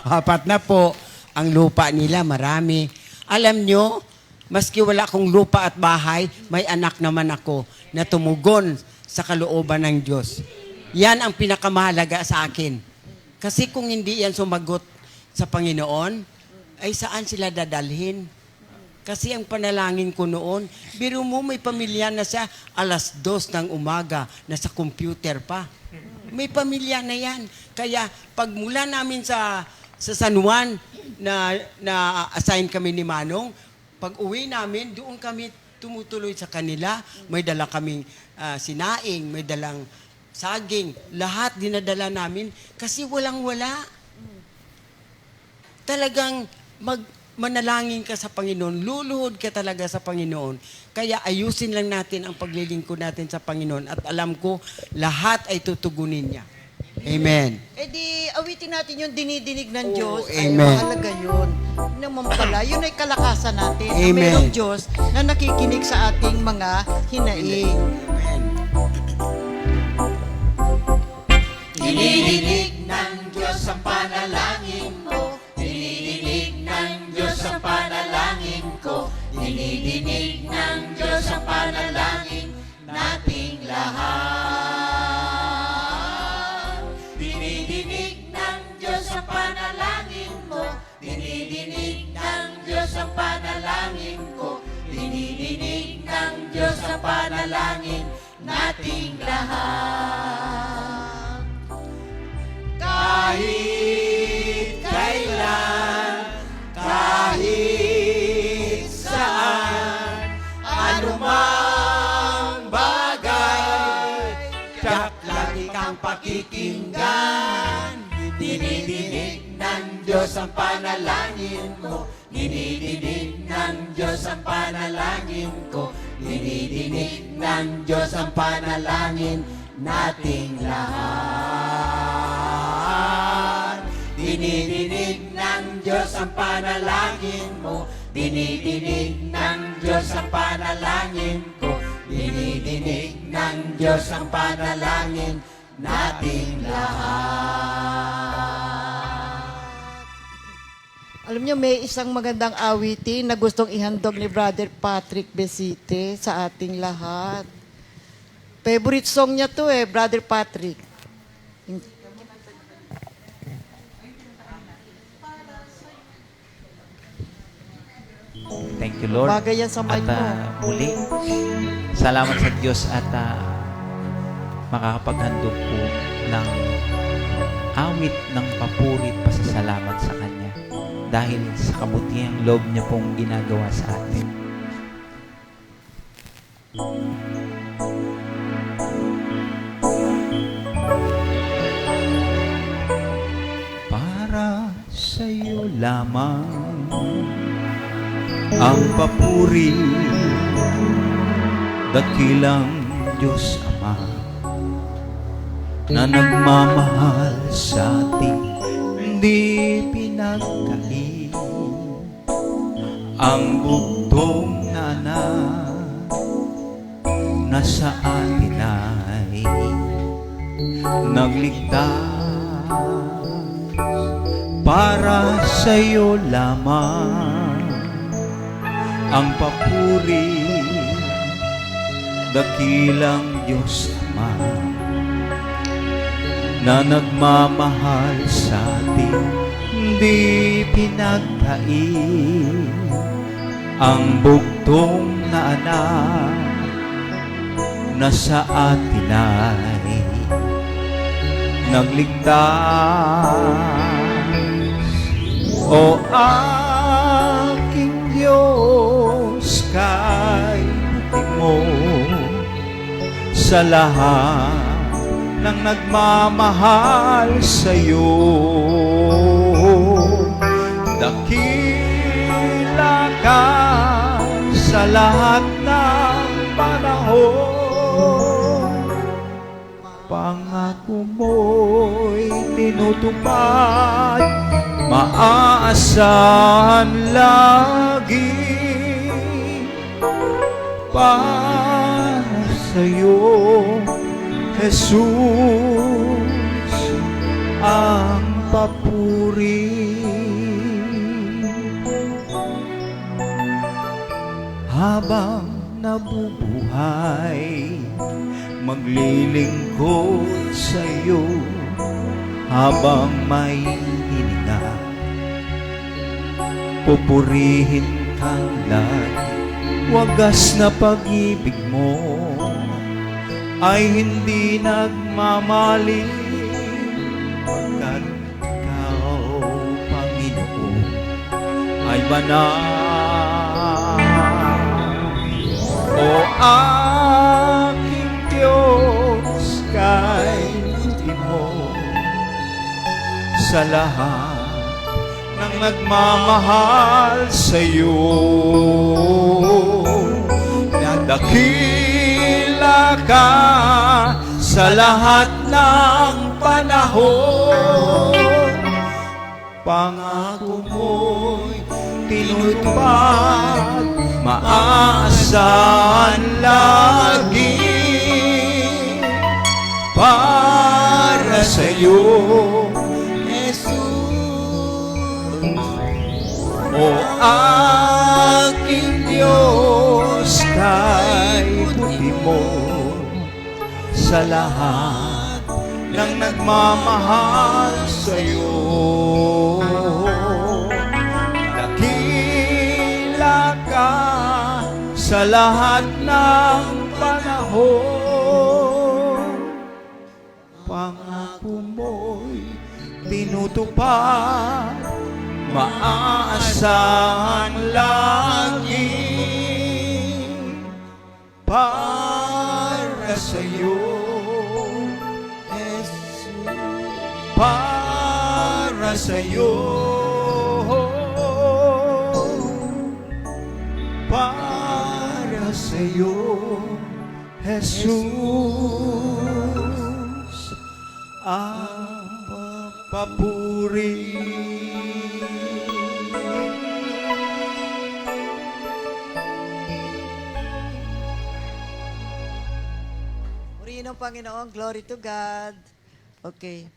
Apat na po. Ang lupa nila, marami. Alam nyo, maski wala akong lupa at bahay, may anak naman ako na tumugon sa kalooban ng Diyos. Yan ang pinakamahalaga sa akin. Kasi kung hindi yan sumagot sa Panginoon, ay saan sila dadalhin? Kasi ang panalangin ko noon, biro mo may pamilya na siya 2:00 ng umaga, nasa computer pa. May pamilya na yan. Kaya pag mula namin sa San Juan, na assign kami ni Manong, pag uwi namin, doon kami tumutuloy sa kanila. May dala kaming sinaing, may dalang saging. Lahat dinadala namin kasi walang-wala. Talagang manalangin ka sa Panginoon, luluhod ka talaga sa Panginoon. Kaya ayusin lang natin ang paglilingkod natin sa Panginoon at alam ko, lahat ay tutugunin niya. Amen. Di awitin natin yung dinidinig ng Diyos. Amen. Ay, mahalaga yun. Yun naman pala, yun ay kalakasan natin. Na Amen. mayroong Diyos na nakikinig sa ating mga hinaing. Amen. Dinidinig ng Diyos ang panalangin mo. Dinidinig ng Diyos ang panalangin ko. Dinidinig ng Diyos ang panalangin nating lahat. Dinidinig ng Diyos ang panalangin mo. Dinidinig ng Diyos ang panalangin ko. Dinidinig ng Diyos ang panalangin nating lahat. Kahit kailan, kahit saan, anumang bagay, tiyak lagi kang pakikinggan. Dinidinig ng Diyos ang panalangin mo. Dinidinig ng Diyos ang panalangin ko. Dinidinig ng Diyos ang panalangin nating lahat. Dinidinig ng Diyos ang panalangin mo. Dinidinig ng Diyos ang panalangin ko. Dinidinig ng Diyos ang panalangin nating lahat. Alam niyo, may isang magandang awitin na gustong ihandog ni Brother Patrick Besite sa ating lahat. Favorite song niya to Brother Patrick. Thank you, Lord. Bagay yan sa mic mo. Muli, salamat sa Diyos at makakapaghandog po ng awit ng papurit pasasalamat sa Kanya dahil sa kabutihang loob niya pong ginagawa sa atin. Para sa iyo lamang ang papuri, dakilang Diyos Ama, na nagmamahal sa ating hindi pinagkait. Ang bugtong na nasa atin ay nagligtas para sa'yo lamang. Ang papuri, dakilang Diyos Ama, na nagmamahal sa atin, hindi pinagkait. Ang bugtong na anak na sa atin ay nagligtas. O aking Diyos, kay buti mo sa lahat ng nagmamahal sa'yo. Dakila ka sa lahat ng panahon. Pangako mo'y tinutupad, maaasahan lagi. Para sa'yo, Jesus, ang papuri. Habang nabubuhay, maglilingkod sa'yo. Habang may hininga, pupurihin kang lagi. Wagas na pag-ibig mo ay hindi nagmamaling, pagkat ikaw, Panginoon, ay banal. O aking Diyos, kay buti mo sa lahat ng nagmamahal sa'yo. Dakila ka sa lahat ng panahon. Pangako mo'y tinutupad, maaasahan lagi. Para sa'yo, o aking Diyos, kay buti mo sa lahat ng nagmamahal sa'yo. Dakila ka sa lahat ng panahon. Pangako mo'y tinutupad, maaasahan lagi. Para sa'yo, Jesus, para sa'yo, para sa'yo, Jesus, ang papuri. Purihin ang Panginoon. Glory to God. Okay.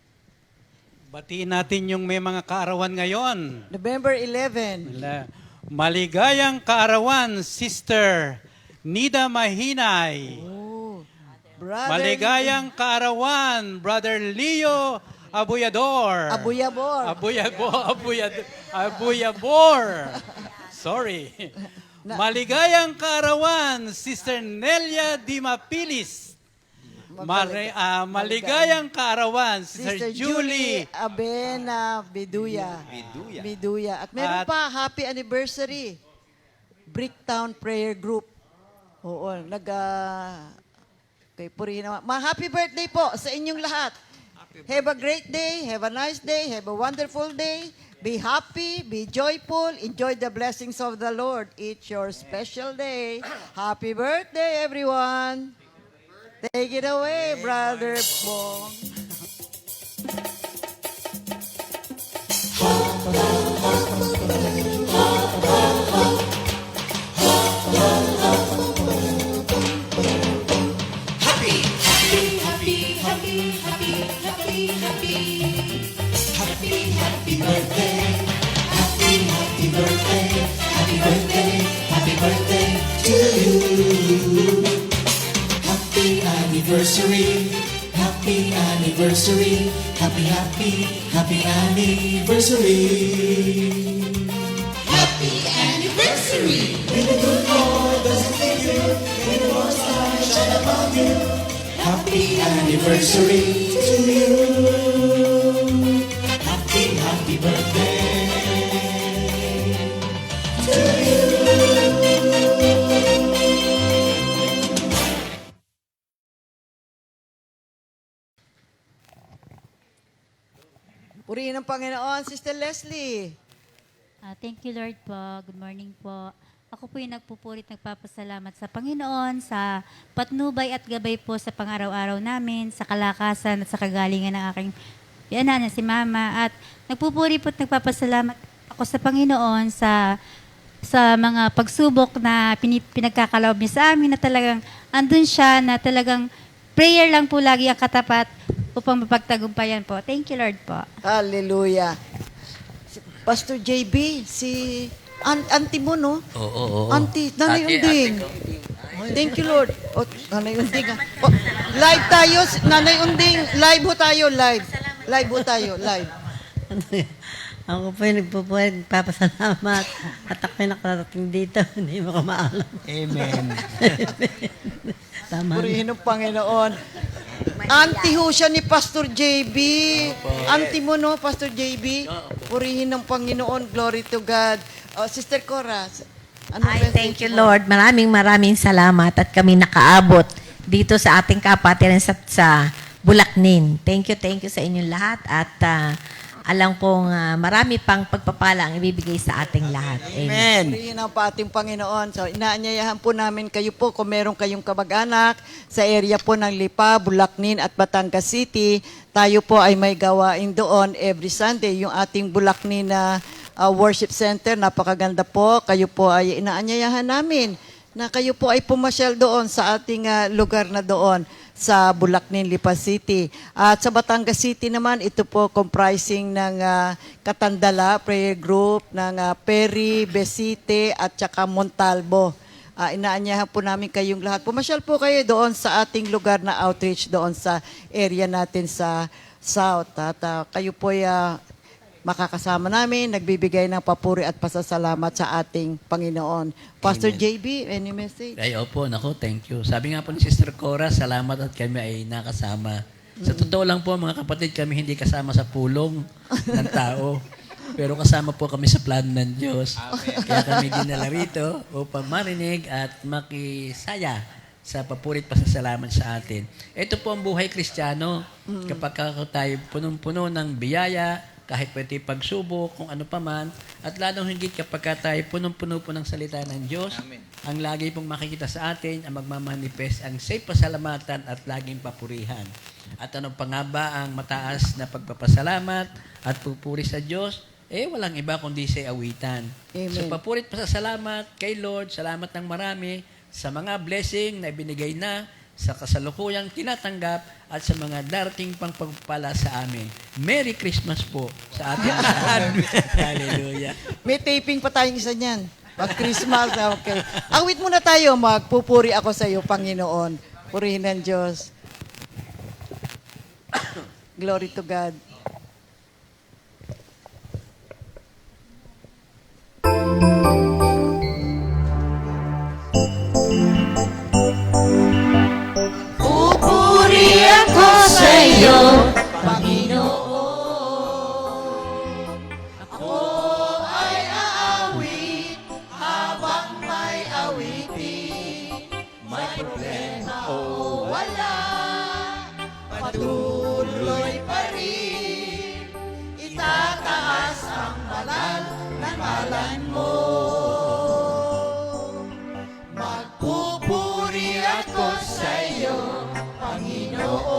Batiin natin yung may mga kaarawan ngayon. November 11. Maligayang kaarawan, Sister Nida Mahinay. Oh, brother. Maligayang kaarawan, Brother Leo Abuyador. Abuyabor. Abuyabor. Sorry. Maligayang kaarawan, Sister Nelia Dimapilis. Maligayang kaarawan, Sister Julie Abena Biduya. At meron pa, happy anniversary. Bricktown Prayer Group. Oo, okay, purihin naman. Happy birthday po sa inyong lahat. Have a great day, have a nice day, have a wonderful day. Be happy, be joyful, enjoy the blessings of the Lord. It's your special day. Happy birthday, everyone. Take it away, Brother Bong. Happy anniversary, happy anniversary, happy, happy, happy anniversary. Happy anniversary! May the good Lord doesn't leave you, may the Lord's light shine upon you. Happy anniversary to you. Happy, happy birthday to you. Purihin ang Panginoon, Sister Leslie. Thank you, Lord po. Good morning po. Ako po yung nagpupurit, nagpapasalamat sa Panginoon, sa patnubay at gabay po sa pang-araw-araw namin, sa kalakasan at sa kagalingan ng aking biyanan na si Mama. At nagpupuri po at nagpapasalamat ako sa Panginoon sa mga pagsubok na pinagkakaloob niya sa amin, na talagang andun siya, na talagang prayer lang po lagi ang katapat upang mapagtagumpayan po. Thank you, Lord po. Hallelujah. Pastor JB, si auntie mo, no? Oo. Auntie, Nanay Unding. Thank you, Lord. O, Nanay Unding. O, live tayo, Nanay Unding. Live ho tayo, live. Live ho tayo, live. Ako po yung nagpapasalamat at ako yung nakarating dito. Hindi mo ko maalam. Amen. Tama. Purihin ang Panginoon. Auntie ho siya ni Pastor JB. Auntie mo, no, Pastor JB? Purihin ng Panginoon. Glory to God. Sister Cora, ano Ay, thank you, Lord. Maraming salamat at kami nakaabot dito sa ating kapatiran sa Bulaknin. Thank you sa inyong lahat at alam kong marami pang pagpapala ang ibibigay sa ating lahat. Amen. Purihin ang ating Panginoon. So, inaanyayahan po namin kayo po kung meron kayong kamag-anak sa area po ng Lipa, Bulaknin at Batangas City. Tayo po ay may gawain doon every Sunday. Yung ating Bulaknin na worship center, napakaganda po. Kayo po ay inaanyayahan namin na kayo po ay pumasyal doon sa ating lugar na doon sa Bulacnin, Lipa City. At sa Batangas City naman, ito po comprising ng Katandala Prayer Group, ng Perry, Besite at saka Montalbo. Inaanyahan po namin kayong lahat. Pumasyal po kayo doon sa ating lugar na outreach doon sa area natin sa South. At kayo po ay makakasama namin, nagbibigay ng papuri at pasasalamat sa ating Panginoon. Pastor Amen. JB, any message? Ay, opo, nako, thank you. Sabi nga po ni Sister Cora, salamat at kami ay nakasama. Sa totoo lang po, mga kapatid, kami hindi kasama sa pulong ng tao. Pero kasama po kami sa plano ng Diyos. Kaya kami dinala rito upang marinig at makisaya sa papurit pasasalamat sa atin. Ito po ang buhay Kristiyano. Kapag tayo punong-puno ng biyaya, kahit pwede pagsubok, kung ano pa man, at lalong higit kapag tayo punong-puno po ng salita ng Diyos, Amen. Ang lagi pong makikita sa atin, ang magmamanifest, ang safe pasalamatan at laging papurihan. At ano pa nga ba ang mataas na pagpapasalamat at pupuri sa Diyos? Walang iba kundi sa awitan. Amen. So papurit pasasalamat kay Lord, salamat ng marami sa mga blessing na ibinigay na, sa kasalukuyang tinatanggap at sa mga darating pang pagpapala sa amin. Merry Christmas po sa ating lahat. Hallelujah. May taping pa tayong isa niyan. Pag-Christmas, okay. Awit muna tayo, magpupuri ako sa iyo, Panginoon. Purihin ng Diyos. Glory to God. Pupuri ako sa iyo, Panginoon. Ako ay aawit habang may awitin. May problema o wala, patuloy pa rin. Itataas ang banal na ngalan mo. Magpupuri ako sa iyo, Panginoon.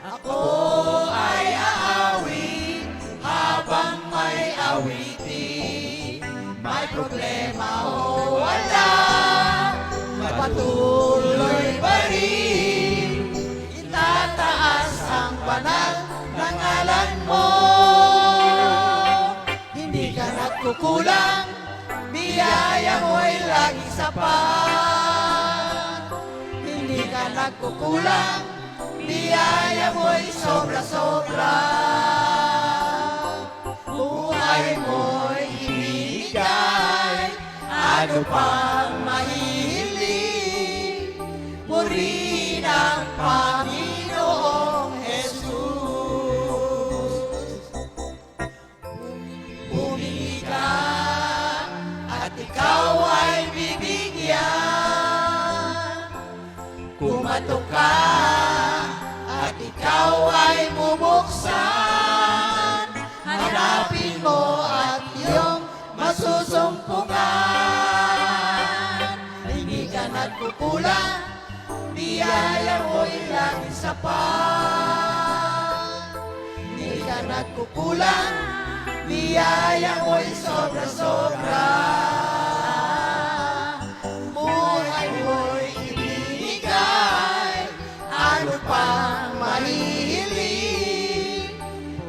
Ako ay aawit habang may awitin. May problema o wala, patuloy pa rin. Itataas ang banal na ngalan mo. nagkukulang, biyaya mo'y laging sapat. Hindi ka nagkukulang, biyaya mo'y sobra-sobra. Buhay mo'y ibigay, ano pang mahihiling, purihin ang Panginoong Jesus. Humingi ka at ikaw ay bibigyan. Kumatok ka at ikaw ay bubuksan. Hanapin mo at iyong masusumpungan. Hindi ka nagkukulang, biyaya mo'y laging sapat. Hindi ka nagkukulang, biyaya mo'y sobra-sobra. Buhay mo'y ibinigay, ano pang mahihiling,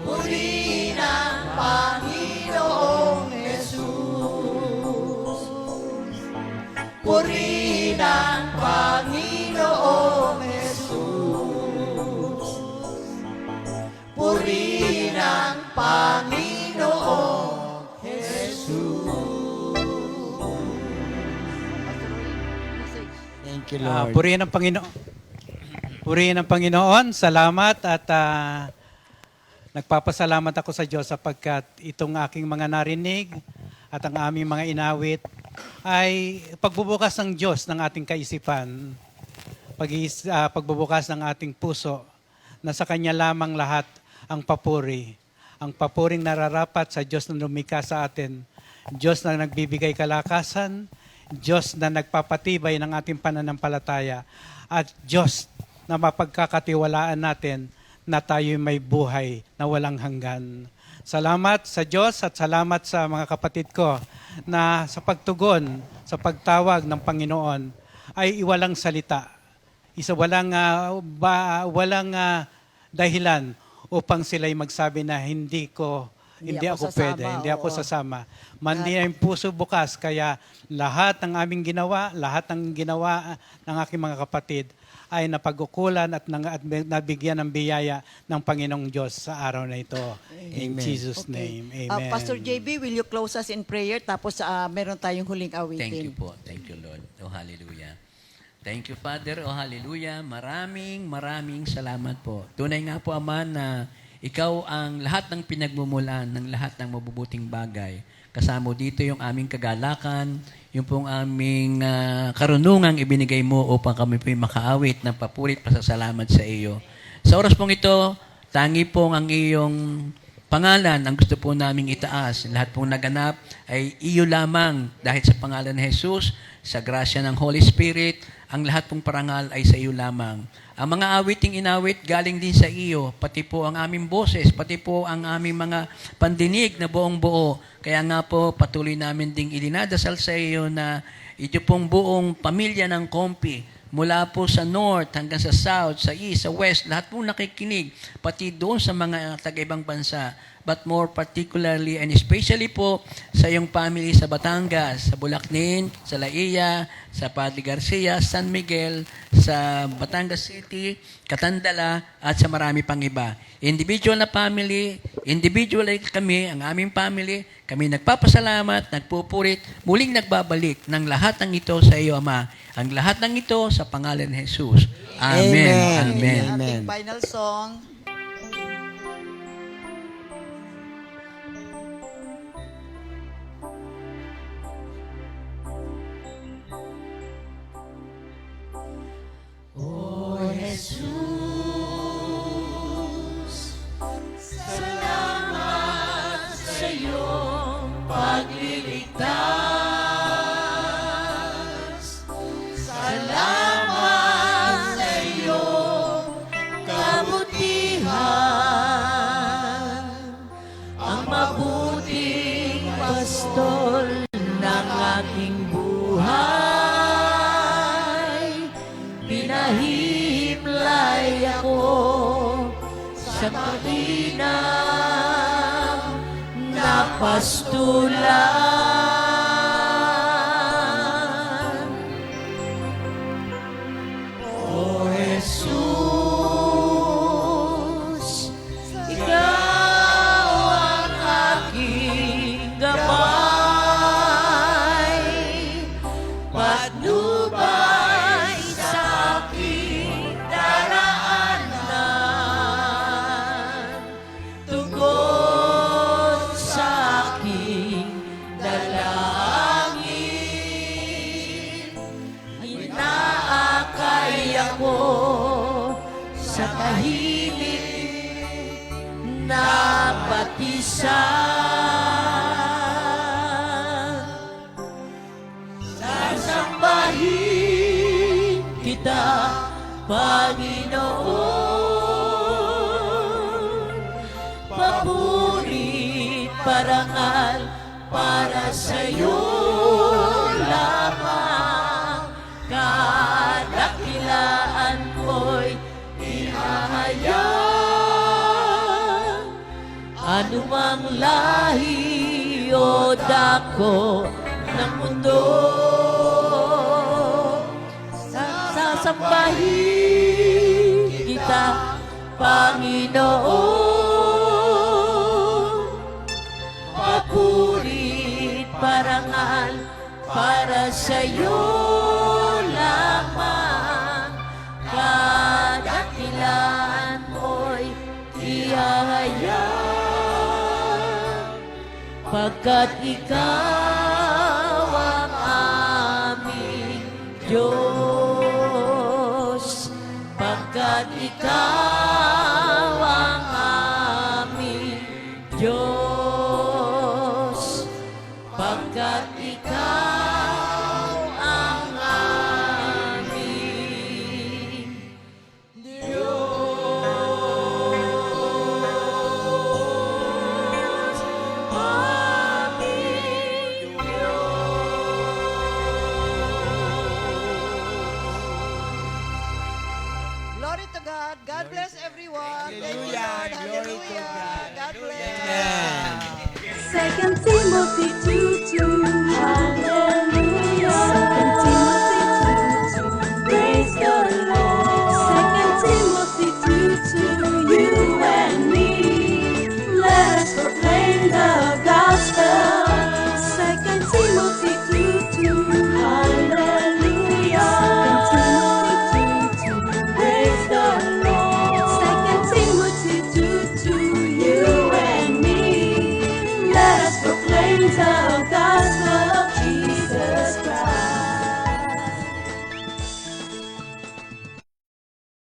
purihin ang Panginoong Jesus. Purihin ang Panginoong Jesus. Purihin ang Panginoong Jesus. Thank you, Lord. Purihin ang Panginoon. Purihin ang Panginoon. Salamat at nagpapasalamat ako sa Diyos sapagkat itong aking mga narinig at ang aming mga inawit ay pagbubukas ng Diyos ng ating kaisipan, pagbubukas ng ating puso na sa Kanya lamang lahat ang papuri. Ang papuring nararapat sa Diyos na lumikha sa atin, Diyos na nagbibigay kalakasan, Diyos na nagpapatibay ng ating pananampalataya, at Diyos na mapagkakatiwalaan natin na tayo'y may buhay na walang hanggan. Salamat sa Diyos at salamat sa mga kapatid ko na sa pagtugon, sa pagtawag ng Panginoon ay iwalang salita. Walang dahilan upang sila'y magsabi na hindi ako pwede, hindi ako sasama. Mandi ang puso bukas, kaya lahat ng aming ginawa, lahat ng ginawa ng aking mga kapatid ay napag-ukulan at nabigyan ng biyaya ng Panginoong Diyos sa araw na ito. In Jesus' name, Amen. Pastor JB, will you close us in prayer? Tapos meron tayong huling awitin. Thank you po. Thank you, Lord. Oh, hallelujah. Thank you, Father. Oh, hallelujah. Maraming salamat po. Tunay nga po, Ama, na ikaw ang lahat ng pinagmumulan ng lahat ng mabubuting bagay. Kasama dito yung aming kagalakan, yung pong aming karunungang ibinigay mo upang kami po'y makaawit ng papurit pasasalamat sa iyo. Sa oras pong ito, tangi pong ang iyong pangalan ang gusto po naming itaas. Lahat pong naganap ay iyo lamang dahil sa pangalan ni Jesus, sa grasya ng Holy Spirit, ang lahat pong parangal ay sa iyo lamang. Ang mga awiting inawit galing din sa iyo, pati po ang aming boses, pati po ang aming mga pandinig na buong buo. Kaya nga po, patuloy namin ding ilinadasal sa iyo na ito pong buong pamilya ng Kompi, mula po sa north hanggang sa south, sa east, sa west, lahat po nakikinig, pati doon sa mga taga-ibang bansa. But more particularly and especially po sa iyong family sa Batangas, sa Bulacnin, sa Laia, sa Padre Garcia, San Miguel, sa Batangas City, Katandala, at sa marami pang iba. Individual na family, individual kami, ang aming family, kami nagpapasalamat, nagpupurit, muling nagbabalik ng lahat ng ito sa iyo, Ama. Ang lahat ng ito sa pangalan ni Jesus. Amen. Amen. Ating final song. Jesus, salamat sa iyong pagliligtas. Salamat sa iyong kabutihan. Ang mabuting pastol ng aking buhay. Pinahimlay ako sa paginang napastulan. bawat isa. Sasambahin kita, Panginoon. Papuri, parangal para sa'yo lamang. Kadakilaan mo'y ihahayag. Anumang lahi o dako ng mundo, sasambahin kita, Panginoon. Papuri, parangal para sa'yo lamang. Kadakilaan mo'y ihahayag, pagkat ikaw ang aming Diyos. Pagkat ikaw ang aming Diyos. Pagkat ikaw ang aming Diyos. Aming Glory to God. God bless everyone. Thank you, Lord. Hallelujah. God bless. Second Timothy 2:2.